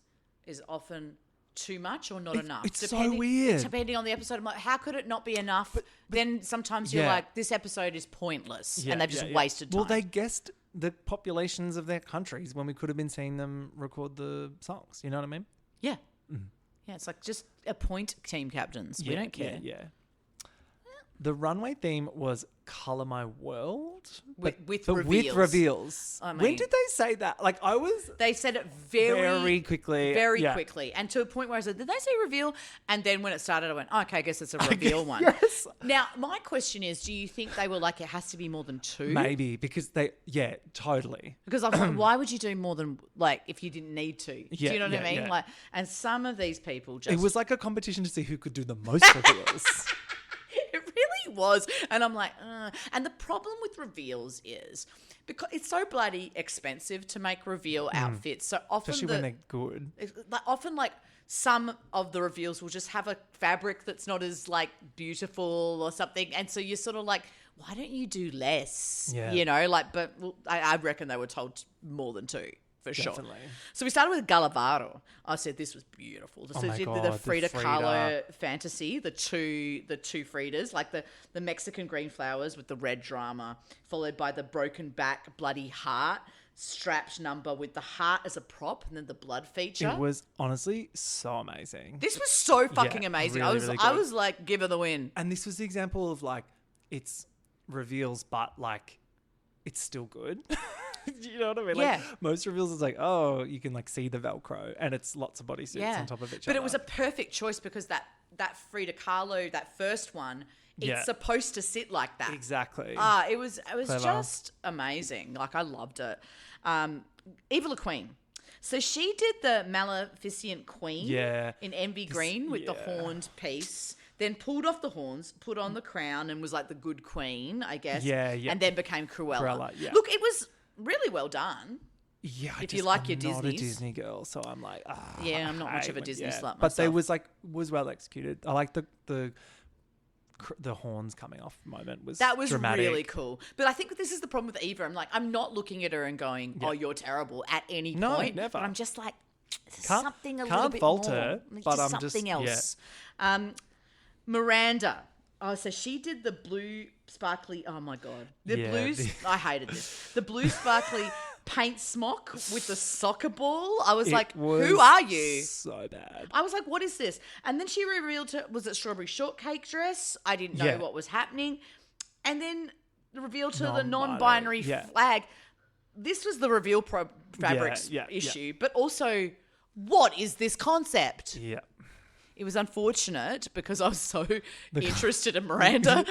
[SPEAKER 2] is often too much or not enough.
[SPEAKER 1] It's so weird.
[SPEAKER 2] Depending on the episode, I'm like, how could it not be enough? But then sometimes you're like, this episode is pointless and they've just wasted time.
[SPEAKER 1] Well, they guessed the populations of their countries when we could have been seeing them record the songs. You know what I mean?
[SPEAKER 2] Yeah. Yeah, it's like just appoint team captains. We don't care.
[SPEAKER 1] Yeah. The runway theme was Colour My World.
[SPEAKER 2] With
[SPEAKER 1] with reveals.
[SPEAKER 2] I mean,
[SPEAKER 1] when did they say that? Like
[SPEAKER 2] They said it very
[SPEAKER 1] quickly.
[SPEAKER 2] Very quickly. And to a point where I said, did they say reveal? And then when it started, I went, oh, okay, I guess it's a reveal one.
[SPEAKER 1] Yes.
[SPEAKER 2] Now, my question is, do you think they were like, it has to be more than two?
[SPEAKER 1] Maybe, because totally.
[SPEAKER 2] Because I was like, why would you do more than, like, if you didn't need to? Do you know what I mean?
[SPEAKER 1] Yeah.
[SPEAKER 2] Like, and some of these people just...
[SPEAKER 1] It was like a competition to see who could do the most reveals.
[SPEAKER 2] It really was. And I'm like, And the problem with reveals is because it's so bloody expensive to make reveal outfits. So often
[SPEAKER 1] Especially when they're good.
[SPEAKER 2] Often like some of the reveals will just have a fabric that's not as like beautiful or something. And so you're sort of like, why don't you do less?
[SPEAKER 1] Yeah.
[SPEAKER 2] You know, like, but I reckon they were told more than two. For
[SPEAKER 1] Definitely.
[SPEAKER 2] sure. So we started with Galavaro. I said this was beautiful. So
[SPEAKER 1] my
[SPEAKER 2] did
[SPEAKER 1] God,
[SPEAKER 2] the
[SPEAKER 1] the
[SPEAKER 2] Frida
[SPEAKER 1] Frida.
[SPEAKER 2] Kahlo fantasy, the two Fridas, like the Mexican green flowers with the red drama, followed by the broken back bloody heart, strapped number with the heart as a prop, and then the blood feature.
[SPEAKER 1] It was honestly so amazing.
[SPEAKER 2] This was so fucking amazing.
[SPEAKER 1] Really, really good.
[SPEAKER 2] I was like, give her the win.
[SPEAKER 1] And this was the example of like, it's reveals, but like, it's still good. You know what I mean?
[SPEAKER 2] Yeah.
[SPEAKER 1] Like most reveals is like, oh, you can like see the Velcro and it's lots of bodysuits on top of each other.
[SPEAKER 2] But it was a perfect choice because that Frida Kahlo, that first one, it's supposed to sit like that.
[SPEAKER 1] Exactly.
[SPEAKER 2] It was just amazing. Like I loved it. Evil Queen. So she did the Maleficent Queen in Envy Green with the horned piece. Then pulled off the horns, put on the crown, and was like the good queen, I guess.
[SPEAKER 1] Yeah.
[SPEAKER 2] And then became Cruella.
[SPEAKER 1] Yeah.
[SPEAKER 2] Look, it was really well done.
[SPEAKER 1] Yeah,
[SPEAKER 2] if you like your
[SPEAKER 1] I'm not a
[SPEAKER 2] Disneys.
[SPEAKER 1] Disney girl, so I'm like,
[SPEAKER 2] I'm not much of a Disney slut myself.
[SPEAKER 1] But they was well executed. I like the horns coming off moment was
[SPEAKER 2] that was
[SPEAKER 1] dramatic.
[SPEAKER 2] really cool. But I think this is the problem with Eva. I'm like, I'm not looking at her and going, oh, you're terrible at any point.
[SPEAKER 1] Never.
[SPEAKER 2] But I'm just like,
[SPEAKER 1] Can't-
[SPEAKER 2] something a
[SPEAKER 1] can't
[SPEAKER 2] little bit
[SPEAKER 1] fault
[SPEAKER 2] more.
[SPEAKER 1] her,
[SPEAKER 2] It's
[SPEAKER 1] but
[SPEAKER 2] just
[SPEAKER 1] I'm just-
[SPEAKER 2] something else. Miranda. Oh, so she did the blue sparkly. Oh my God, I hated this. The blue sparkly paint smock with the soccer ball. I was like, who are you?
[SPEAKER 1] So bad.
[SPEAKER 2] I was like, what is this? And then she revealed was it strawberry shortcake dress? I didn't know what was happening. And then revealed to the non-binary flag. This was the reveal fabrics issue, but also what is this concept?
[SPEAKER 1] Yeah.
[SPEAKER 2] It was unfortunate because I was so interested in Miranda.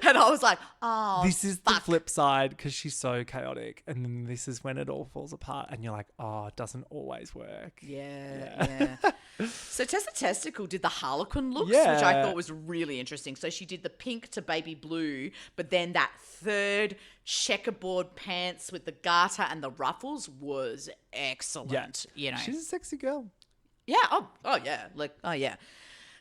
[SPEAKER 2] And I was like, oh,
[SPEAKER 1] this is the flip side because she's so chaotic. And then this is when it all falls apart. And you're like, oh, it doesn't always work.
[SPEAKER 2] Yeah. So Tessa Testicle did the Harlequin looks,
[SPEAKER 1] Yeah.
[SPEAKER 2] which I thought was really interesting. So she did the pink to baby blue, but then that third checkerboard pants with the garter and the ruffles was excellent. You know,
[SPEAKER 1] She's a sexy girl.
[SPEAKER 2] yeah. Oh yeah. Like, oh yeah.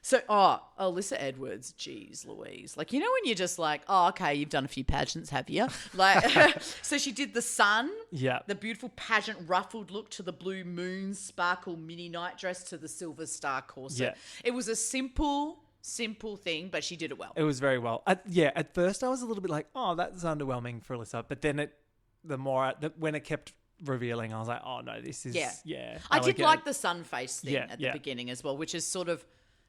[SPEAKER 2] So, Alyssa Edwards, geez Louise. Like, you know when you're just like, oh, okay, you've done a few pageants, have you? Like, so she did the sun, the beautiful pageant ruffled look to the blue moon sparkle mini night dress to the silver star corset.
[SPEAKER 1] Yeah.
[SPEAKER 2] It was a simple thing, but she did it well.
[SPEAKER 1] It was very well. At first I was a little bit like, oh, that's underwhelming for Alyssa. But then when it kept revealing, I was like, oh, no, this is,
[SPEAKER 2] I did like the sun face thing at the
[SPEAKER 1] yeah.
[SPEAKER 2] beginning as well, which is sort of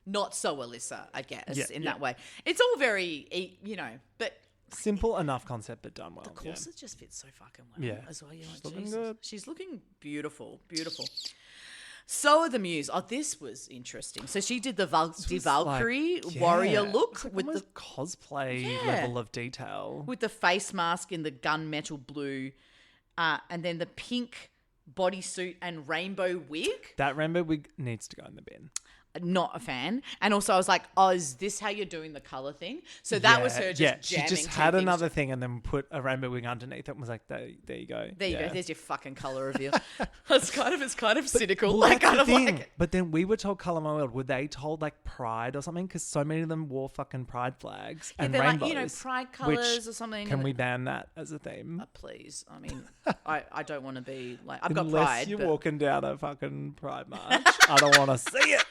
[SPEAKER 2] not so Alyssa, I guess, in that
[SPEAKER 1] yeah.
[SPEAKER 2] way. It's all very, but
[SPEAKER 1] simple enough concept, but done well.
[SPEAKER 2] the corset just fits so fucking well as well. You're
[SPEAKER 1] She's
[SPEAKER 2] like,
[SPEAKER 1] looking
[SPEAKER 2] Jesus.
[SPEAKER 1] good.
[SPEAKER 2] She's looking beautiful. So are the Muse. Oh, this was interesting. So she did the Valkyrie warrior look
[SPEAKER 1] with
[SPEAKER 2] with
[SPEAKER 1] the
[SPEAKER 2] the
[SPEAKER 1] cosplay level of detail.
[SPEAKER 2] with the face mask in the gunmetal blue, and then the pink bodysuit and rainbow wig.
[SPEAKER 1] That rainbow wig needs to go in the bin.
[SPEAKER 2] Not a fan. And also I was like, oh, is this how you're doing the colour thing? So that was her just
[SPEAKER 1] she
[SPEAKER 2] jamming
[SPEAKER 1] just
[SPEAKER 2] two
[SPEAKER 1] had
[SPEAKER 2] things
[SPEAKER 1] another thing and then put a rainbow wig underneath it and was like, there you go.
[SPEAKER 2] There you go. There's your fucking colour reveal. It's kind of cynical.
[SPEAKER 1] Well,
[SPEAKER 2] Like,
[SPEAKER 1] that's
[SPEAKER 2] kind
[SPEAKER 1] the
[SPEAKER 2] of
[SPEAKER 1] thing.
[SPEAKER 2] like,
[SPEAKER 1] But then we were told Colour My World. Were they told like Pride or something? Because so many of them wore fucking Pride flags and
[SPEAKER 2] they're
[SPEAKER 1] rainbows.
[SPEAKER 2] like, Pride colours or something.
[SPEAKER 1] Can we ban that as a theme?
[SPEAKER 2] Please. I mean, I don't want to be like, I've got
[SPEAKER 1] Unless
[SPEAKER 2] Pride.
[SPEAKER 1] you're
[SPEAKER 2] But
[SPEAKER 1] walking down a fucking Pride march. I don't want to see it.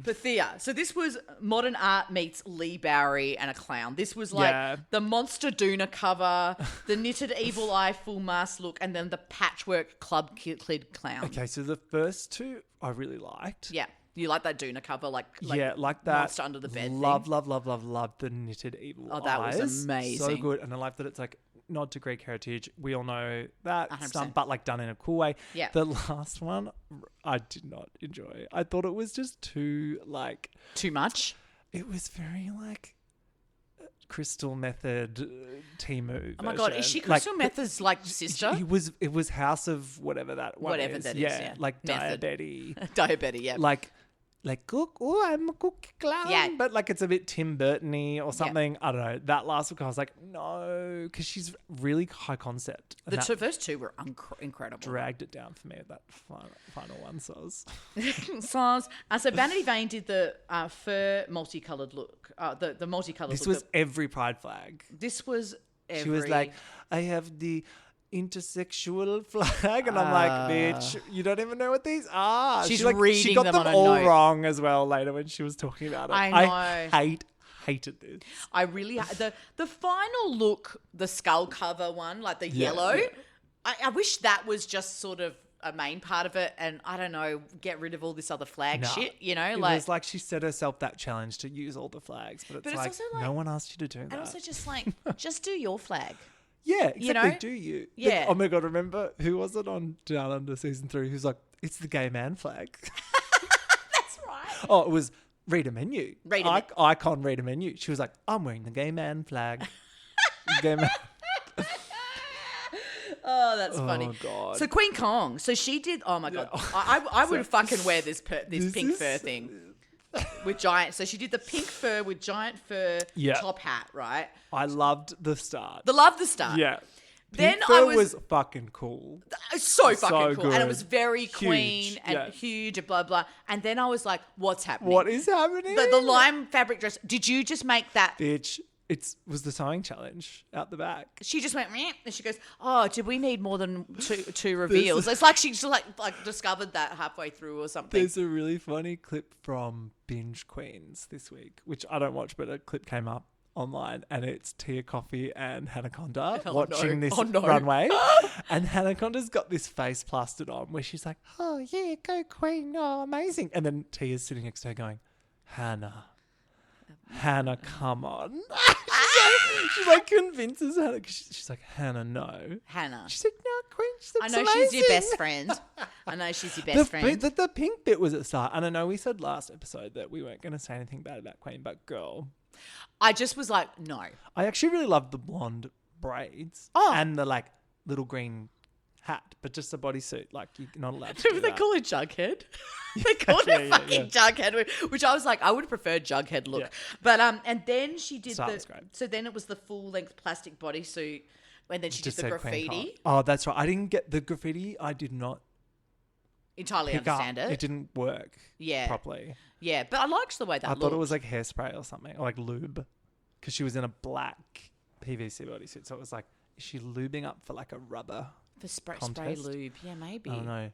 [SPEAKER 2] Pythia. So this was modern art meets Lee Bowery and a clown. This was like the Monster Doona cover, the knitted evil eye full mask look, and then the patchwork club kid clown.
[SPEAKER 1] Okay, so the first two I really liked.
[SPEAKER 2] Yeah. You like that Doona cover? Like
[SPEAKER 1] like that.
[SPEAKER 2] Monster under the bed
[SPEAKER 1] love,
[SPEAKER 2] thing?
[SPEAKER 1] love the knitted evil eyes.
[SPEAKER 2] Oh, that was amazing.
[SPEAKER 1] So good. And I like that it's like nod to Greek heritage. We all know that
[SPEAKER 2] 100%.
[SPEAKER 1] stuff, but like done in a cool way.
[SPEAKER 2] Yeah.
[SPEAKER 1] The last one, I did not enjoy. I thought it was just too like...
[SPEAKER 2] Too much?
[SPEAKER 1] It was very like... Crystal Method Timu.
[SPEAKER 2] Oh my God, is she Crystal Method's like sister?
[SPEAKER 1] It was House of whatever that one
[SPEAKER 2] Whatever
[SPEAKER 1] is.
[SPEAKER 2] that is, yeah.
[SPEAKER 1] Like
[SPEAKER 2] Method.
[SPEAKER 1] Diabetes.
[SPEAKER 2] Diabetes, yeah.
[SPEAKER 1] Like cook. Oh, I'm a cookie clown.
[SPEAKER 2] Yeah.
[SPEAKER 1] But like it's a bit Tim Burton-y or something. I don't know. That last week I was like, no, because she's really high concept. And that
[SPEAKER 2] First two were incredible.
[SPEAKER 1] dragged it down for me at that final one. So
[SPEAKER 2] So Vanity Vane did the fur multicolored look. The multicolored
[SPEAKER 1] this
[SPEAKER 2] look.
[SPEAKER 1] was every pride flag.
[SPEAKER 2] This was every...
[SPEAKER 1] She was like, I have the intersexual flag, and I'm like, bitch, you don't even know what these are.
[SPEAKER 2] She's
[SPEAKER 1] she
[SPEAKER 2] reading
[SPEAKER 1] got
[SPEAKER 2] them
[SPEAKER 1] them
[SPEAKER 2] on a
[SPEAKER 1] all
[SPEAKER 2] note.
[SPEAKER 1] wrong as well later when she was talking about it.
[SPEAKER 2] I know.
[SPEAKER 1] Hated this.
[SPEAKER 2] I really... The final look, the skull cover one, like the yellow,
[SPEAKER 1] yeah.
[SPEAKER 2] I wish that was just sort of a main part of it, and I don't know, get rid of all this other flag shit, you know?
[SPEAKER 1] It was like she set herself that challenge to use all the flags, but it's
[SPEAKER 2] also like,
[SPEAKER 1] no one asked you to do that.
[SPEAKER 2] And also just like, just do your flag.
[SPEAKER 1] Yeah, exactly.
[SPEAKER 2] You know?
[SPEAKER 1] Do you?
[SPEAKER 2] Yeah.
[SPEAKER 1] Oh my God, remember who was it on Down Under season 3 who's like, it's the gay man flag.
[SPEAKER 2] That's right.
[SPEAKER 1] Oh, it was Rita Menu. Icon Rita Menu. She was like, I'm wearing the gay man flag. Gay man.
[SPEAKER 2] Oh, that's funny.
[SPEAKER 1] Oh, God.
[SPEAKER 2] So Queen Kong. So she did, oh my God. I would fucking wear this pink fur thing. With giant, so she did the pink fur with giant fur top hat, right?
[SPEAKER 1] I loved the start.
[SPEAKER 2] Love the start.
[SPEAKER 1] Yeah.
[SPEAKER 2] Then
[SPEAKER 1] Pink fur was fucking cool.
[SPEAKER 2] So fucking cool.
[SPEAKER 1] Good.
[SPEAKER 2] And it was very
[SPEAKER 1] Huge,
[SPEAKER 2] Queen and huge and blah, blah. And then I was like, what's happening?
[SPEAKER 1] What is happening?
[SPEAKER 2] The lime fabric dress. Did you just make that?
[SPEAKER 1] Bitch, it was the sewing challenge out the back.
[SPEAKER 2] She just went, meh, and she goes, oh, did we need more than two reveals? It's like she just like discovered that halfway through or something.
[SPEAKER 1] There's a really funny clip from Binge Queens this week, which I don't watch, but a clip came up online, and it's Tia Coffey and Hanaconda watching this runway. And Hanaconda's got this face plastered on where she's like, oh, yeah, go Queen, oh, amazing. And then Tia's sitting next to her going, Hannah, come on. She like convinces Hannah. She's like, Hannah, no.
[SPEAKER 2] Hannah.
[SPEAKER 1] She's like, no, Queen, she looks
[SPEAKER 2] I know
[SPEAKER 1] amazing.
[SPEAKER 2] she's your best friend. I know she's your best friend.
[SPEAKER 1] The pink bit was at the start. And I know we said last episode that we weren't going to say anything bad about Queen, but girl.
[SPEAKER 2] I just was like, no.
[SPEAKER 1] I actually really loved the blonde braids.
[SPEAKER 2] Oh.
[SPEAKER 1] And the like little green hat, but just a bodysuit. Like, you're not allowed to do
[SPEAKER 2] They
[SPEAKER 1] that.
[SPEAKER 2] call it Jughead. They called it fucking Jughead, which I was like, I would prefer Jughead look.
[SPEAKER 1] Yeah.
[SPEAKER 2] But and then she did
[SPEAKER 1] That was great.
[SPEAKER 2] so then it was the full length plastic bodysuit, and then she
[SPEAKER 1] Just
[SPEAKER 2] did the
[SPEAKER 1] said Queen
[SPEAKER 2] graffiti.
[SPEAKER 1] Card. Oh, that's right. I didn't get the graffiti. I did not
[SPEAKER 2] Entirely
[SPEAKER 1] pick up.
[SPEAKER 2] understand it.
[SPEAKER 1] It didn't work properly.
[SPEAKER 2] Yeah, but I liked the way that
[SPEAKER 1] I
[SPEAKER 2] looked.
[SPEAKER 1] thought it was like hairspray or something, or like lube, because she was in a black PVC bodysuit. So it was like, is she lubing up for like a rubber
[SPEAKER 2] for spray
[SPEAKER 1] contest?
[SPEAKER 2] lube. Yeah, maybe.
[SPEAKER 1] I don't know.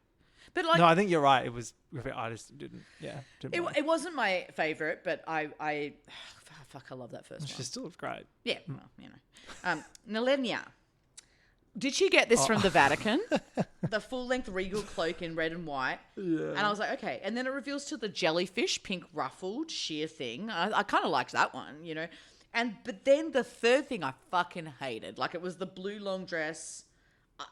[SPEAKER 2] But like,
[SPEAKER 1] No, I think you're right. It was. I just didn't. Yeah. Didn't
[SPEAKER 2] it wasn't my favorite, but I fuck, I love that first
[SPEAKER 1] She
[SPEAKER 2] one.
[SPEAKER 1] still looked great.
[SPEAKER 2] Yeah, well, you know. Nehellenia. Did she get this from the Vatican? The full-length regal cloak in red and white.
[SPEAKER 1] Yeah.
[SPEAKER 2] And I was like, okay. And then it reveals to the jellyfish pink ruffled sheer thing. I kind of liked that one, you know. But then the third thing I fucking hated. Like, it was the blue long dress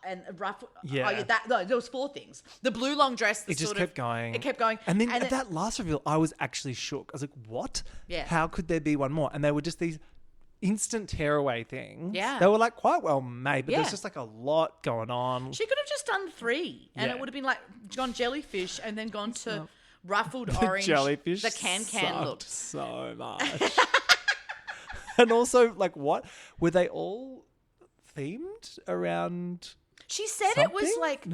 [SPEAKER 2] and ruffled.
[SPEAKER 1] Yeah.
[SPEAKER 2] Oh, yeah, there was 4 things. The blue long dress.
[SPEAKER 1] It just kept going.
[SPEAKER 2] It kept going.
[SPEAKER 1] And then at that last reveal, I was actually shook. I was like, what?
[SPEAKER 2] Yeah.
[SPEAKER 1] How could there be one more? And they were just these instant tearaway things.
[SPEAKER 2] Yeah.
[SPEAKER 1] They were like quite well made, but
[SPEAKER 2] Yeah.
[SPEAKER 1] there's just like a lot going on.
[SPEAKER 2] She could have just done 3, and
[SPEAKER 1] Yeah.
[SPEAKER 2] it would have been like gone jellyfish and then gone to ruffled orange.
[SPEAKER 1] Jellyfish.
[SPEAKER 2] The can
[SPEAKER 1] sucked
[SPEAKER 2] look.
[SPEAKER 1] so much. And also, like, what were they all themed around?
[SPEAKER 2] She said it was
[SPEAKER 1] something?
[SPEAKER 2] like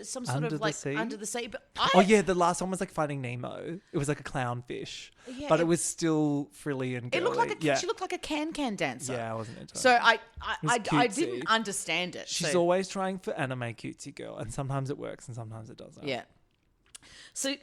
[SPEAKER 2] some sort
[SPEAKER 1] Under
[SPEAKER 2] of
[SPEAKER 1] the
[SPEAKER 2] like
[SPEAKER 1] sea?
[SPEAKER 2] under the sea. But
[SPEAKER 1] Oh yeah, the last one was like Finding Nemo. It was like a clownfish,
[SPEAKER 2] Yeah,
[SPEAKER 1] but it was still frilly and girly.
[SPEAKER 2] it looked like she looked like a can dancer.
[SPEAKER 1] Yeah, I wasn't into it.
[SPEAKER 2] So I
[SPEAKER 1] cutesy.
[SPEAKER 2] didn't understand it.
[SPEAKER 1] She's
[SPEAKER 2] so,
[SPEAKER 1] always trying for anime cutesy girl, and sometimes it works and sometimes it doesn't.
[SPEAKER 2] yeah. So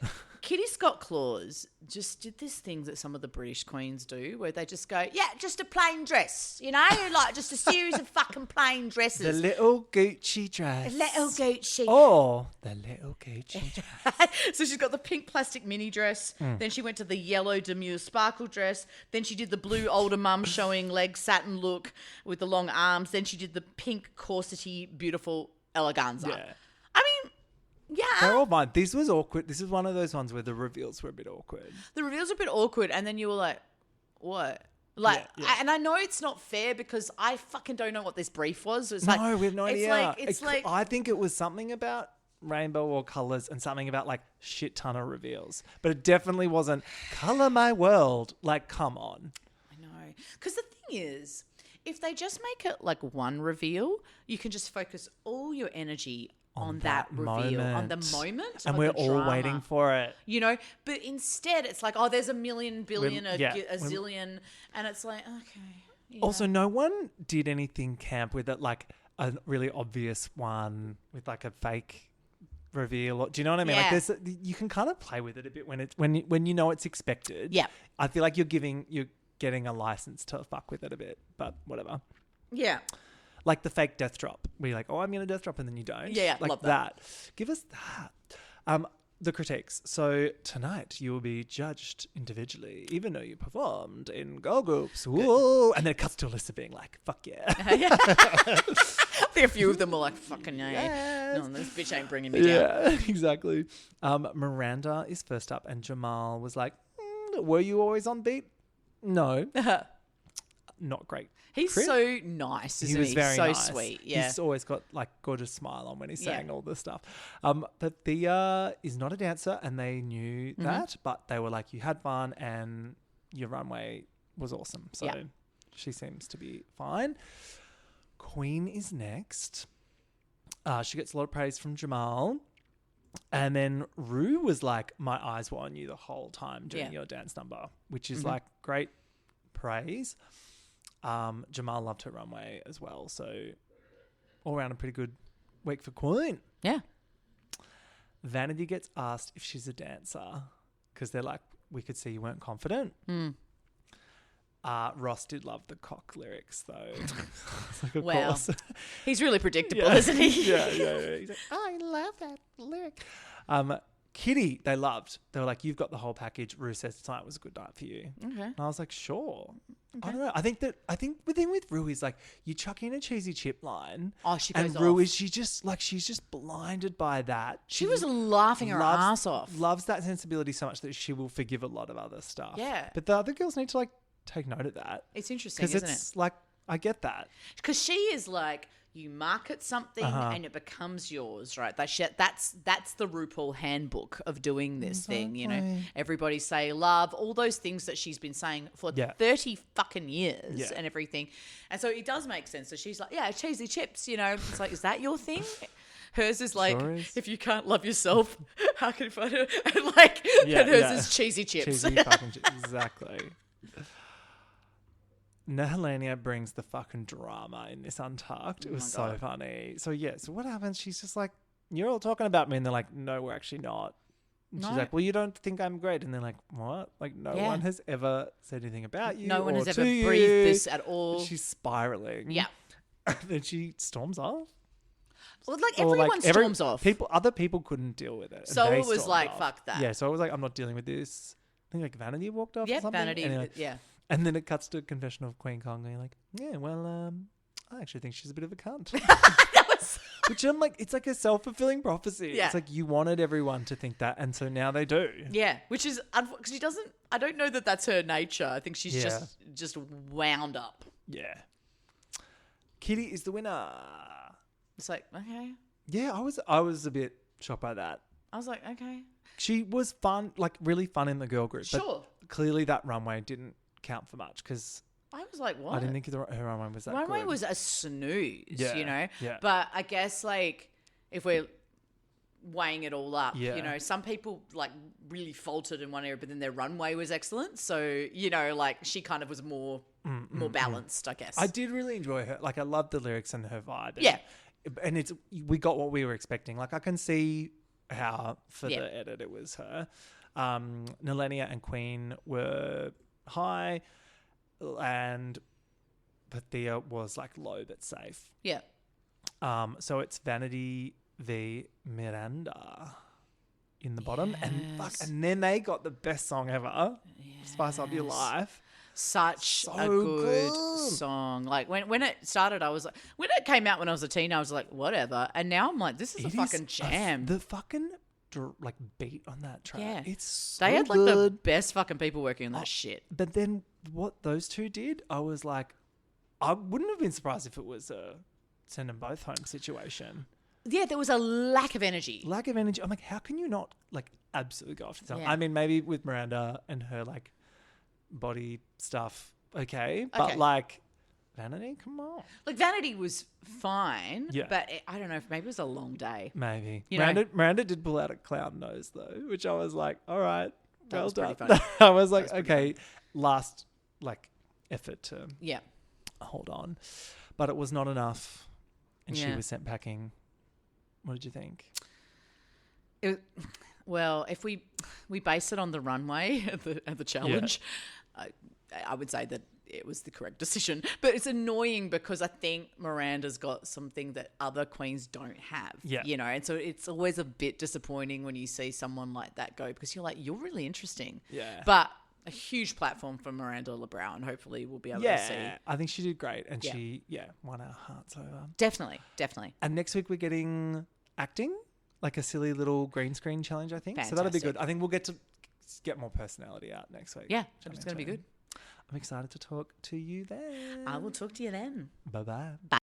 [SPEAKER 2] Kitty Scott Claus just did this thing that some of the British queens do, where they just go, yeah, just a plain dress, you know, like just a series of fucking plain
[SPEAKER 1] The
[SPEAKER 2] dresses.
[SPEAKER 1] little Gucci dress.
[SPEAKER 2] Little Gucci.
[SPEAKER 1] Oh, the little Gucci dress.
[SPEAKER 2] So she's got the pink plastic mini dress. Then she went to the yellow demure sparkle dress. Then she did the blue older mum showing leg satin look with the long arms. Then she did the pink corsety beautiful eleganza.
[SPEAKER 1] Yeah.
[SPEAKER 2] I mean, yeah.
[SPEAKER 1] They're all fine. This was awkward. This is one of those ones where the reveals were a bit awkward.
[SPEAKER 2] The reveals are a bit awkward, and then you were like, what? Like,
[SPEAKER 1] Yeah.
[SPEAKER 2] and I know it's not fair because I fucking don't know what this brief was. It's
[SPEAKER 1] No,
[SPEAKER 2] like,
[SPEAKER 1] we have no idea.
[SPEAKER 2] It's like
[SPEAKER 1] I think it was something about rainbow or colours and something about like shit ton of reveals. But it definitely wasn't colour my world. Like, come on.
[SPEAKER 2] I know. Because the thing is, if they just make it like one reveal, you can just focus all your energy on that reveal, on the moment.
[SPEAKER 1] And
[SPEAKER 2] on
[SPEAKER 1] we're
[SPEAKER 2] the
[SPEAKER 1] all
[SPEAKER 2] drama,
[SPEAKER 1] waiting for it.
[SPEAKER 2] You know, but instead it's like, oh, there's a million, billion, a
[SPEAKER 1] yeah.
[SPEAKER 2] zillion. And it's like, okay. Yeah.
[SPEAKER 1] Also, no one did anything camp with it, like a really obvious one with like a fake reveal. Do you know what I mean?
[SPEAKER 2] Yeah.
[SPEAKER 1] Like, there's you can kind of play with it a bit when it's when you know it's expected.
[SPEAKER 2] Yeah.
[SPEAKER 1] I feel like you're getting a license to fuck with it a bit, but whatever.
[SPEAKER 2] Yeah.
[SPEAKER 1] Like the fake death drop, where you're like, oh, I'm going to death drop, and then you don't.
[SPEAKER 2] Yeah,
[SPEAKER 1] like
[SPEAKER 2] love that.
[SPEAKER 1] Give us that. The critiques. So tonight you will be judged individually, even though you performed in girl groups. Whoa! And then it cuts to Alyssa being like, fuck yeah.
[SPEAKER 2] I think a few of them were like, fucking yeah.
[SPEAKER 1] Yes.
[SPEAKER 2] No, this bitch ain't bringing me down.
[SPEAKER 1] Yeah, exactly. Miranda is first up, and Jamal was like, were you always on beat? No. Not great.
[SPEAKER 2] He's
[SPEAKER 1] Crit?
[SPEAKER 2] so nice, isn't he?
[SPEAKER 1] He was very
[SPEAKER 2] so
[SPEAKER 1] nice.
[SPEAKER 2] sweet. Yeah.
[SPEAKER 1] He's always got like gorgeous smile on when he's saying
[SPEAKER 2] Yeah.
[SPEAKER 1] all this stuff. But Thea is not a dancer, and they knew
[SPEAKER 2] Mm-hmm.
[SPEAKER 1] that, but they were like, you had fun and your runway was awesome. So
[SPEAKER 2] Yeah.
[SPEAKER 1] she seems to be fine. Queen is next. She gets a lot of praise from Jamal. And then Rue was like, my eyes were on you the whole time doing your dance number, which is like great praise. Jamal loved her runway as well. So all around a pretty good week for Queen.
[SPEAKER 2] Yeah.
[SPEAKER 1] Vanity gets asked if she's a dancer because they're like, we could see you weren't confident. Ross did love the cock lyrics though. It's like, of course.
[SPEAKER 2] He's really predictable, isn't he?
[SPEAKER 1] yeah. He's like, I love that lyric. Kitty, they loved. They were like, you've got the whole package. Rue says tonight was a good night for you.
[SPEAKER 2] Okay.
[SPEAKER 1] And I was like, sure. Okay. I don't know. I think the thing with Rue is like, you chuck in a cheesy chip line.
[SPEAKER 2] Oh, she goes
[SPEAKER 1] and Rue
[SPEAKER 2] off.
[SPEAKER 1] is, she's just blinded by that.
[SPEAKER 2] She was laughing her ass off.
[SPEAKER 1] Loves that sensibility so much that she will forgive a lot of other stuff.
[SPEAKER 2] Yeah.
[SPEAKER 1] But the other girls need to like take note of that.
[SPEAKER 2] It's interesting, isn't it?
[SPEAKER 1] Because it's like, I get that.
[SPEAKER 2] Because she is like, you market something and it becomes yours, right? That's the RuPaul handbook of doing this thing, you know. Everybody say love, all those things that she's been saying for 30 fucking years and everything. And so it does make sense. So she's like, yeah, cheesy chips, you know. It's like, is that your thing? Hers is like, if you can't love yourself, how can you find it? And like, and hers is cheesy chips.
[SPEAKER 1] Cheesy fucking chips, exactly. Nehellenia brings the fucking drama in this Untucked. It was so funny. So what happens? She's just like, you're all talking about me. And they're like, no, we're actually not. And she's like, well, you don't think I'm great. And they're like, what? Like, no one has ever said anything about you.
[SPEAKER 2] No one has ever breathed this at all.
[SPEAKER 1] She's spiraling.
[SPEAKER 2] Yeah.
[SPEAKER 1] And then she storms off.
[SPEAKER 2] Well, like everyone storms off.
[SPEAKER 1] Other people couldn't deal with it.
[SPEAKER 2] So it was like, fuck that.
[SPEAKER 1] Yeah, so I was like, I'm not dealing with this. I think like Vanity walked off or something.
[SPEAKER 2] Vanity,
[SPEAKER 1] anyway.
[SPEAKER 2] yeah.
[SPEAKER 1] And then it cuts to a confession of Queen Kong going like, yeah, well, I actually think she's a bit of a cunt. Which I'm like, it's like a self-fulfilling prophecy.
[SPEAKER 2] Yeah.
[SPEAKER 1] It's like you wanted everyone to think that, and so now they do.
[SPEAKER 2] Yeah, which is, because she doesn't, I don't know that that's her nature. I think she's just wound up.
[SPEAKER 1] Yeah. Kitty is the winner.
[SPEAKER 2] It's like, okay.
[SPEAKER 1] Yeah, I was a bit shocked by that.
[SPEAKER 2] I was like, okay.
[SPEAKER 1] She was fun, like really fun in the girl group.
[SPEAKER 2] Sure.
[SPEAKER 1] But clearly that runway didn't count for much because
[SPEAKER 2] I was like, what?
[SPEAKER 1] I didn't think her runway was that
[SPEAKER 2] runway
[SPEAKER 1] good.
[SPEAKER 2] was a snooze, you know?
[SPEAKER 1] Yeah.
[SPEAKER 2] But I guess like if we're weighing it all up, you know, some people like really faltered in one area, but then their runway was excellent. So, you know, like she kind of was more balanced, I guess.
[SPEAKER 1] I did really enjoy her. Like I loved the lyrics and her vibe.
[SPEAKER 2] Yeah.
[SPEAKER 1] And we got what we were expecting. Like I can see how for the edit it was her. Nehellenia and Kween were high and Pythia was like low but safe.
[SPEAKER 2] Yeah.
[SPEAKER 1] So it's Vanity v Miranda in the bottom and then they got the best song ever. Spice Up Your Life.
[SPEAKER 2] Such a good song. Like when it started, I was like, when it came out when I was a teen, I was like, whatever. And now I'm like, this is a fucking jam.
[SPEAKER 1] The fucking like beat on that track. Yeah. It's so
[SPEAKER 2] they had like
[SPEAKER 1] good.
[SPEAKER 2] the best fucking people working on that shit.
[SPEAKER 1] But then what those two did, I was like, I wouldn't have been surprised if it was a send them both home situation.
[SPEAKER 2] Yeah, there was a lack of energy.
[SPEAKER 1] I'm like, how can you not like absolutely go after something? I mean, maybe with Miranda and her like body stuff, okay. But like Vanity, come on.
[SPEAKER 2] Like Vanity was fine, but I don't know if maybe it was a long day.
[SPEAKER 1] Maybe.
[SPEAKER 2] You
[SPEAKER 1] Miranda did pull out a clown nose though, which I was like, all right, well done.
[SPEAKER 2] Funny.
[SPEAKER 1] I was like, okay, last like effort to hold on. But it was not enough and she was sent packing. What did you think?
[SPEAKER 2] Well, if we base it on the runway at the challenge, I would say that it was the correct decision. But it's annoying because I think Miranda's got something that other queens don't have. Yeah. You know, and so it's always a bit disappointing when you see someone like that go because you're like, you're really interesting. Yeah. But a huge platform for Miranda LeBrow, and hopefully we'll be able to see.
[SPEAKER 1] Yeah, I think she did great and she won our hearts over.
[SPEAKER 2] Definitely.
[SPEAKER 1] And next week we're getting acting, like a silly little green screen challenge, I think.
[SPEAKER 2] Fantastic.
[SPEAKER 1] So that'll be good. I think we'll get more personality out next week.
[SPEAKER 2] Yeah, it's going to be good.
[SPEAKER 1] I'm excited to talk to you then.
[SPEAKER 2] I will talk to you then.
[SPEAKER 1] Bye-bye.
[SPEAKER 2] Bye.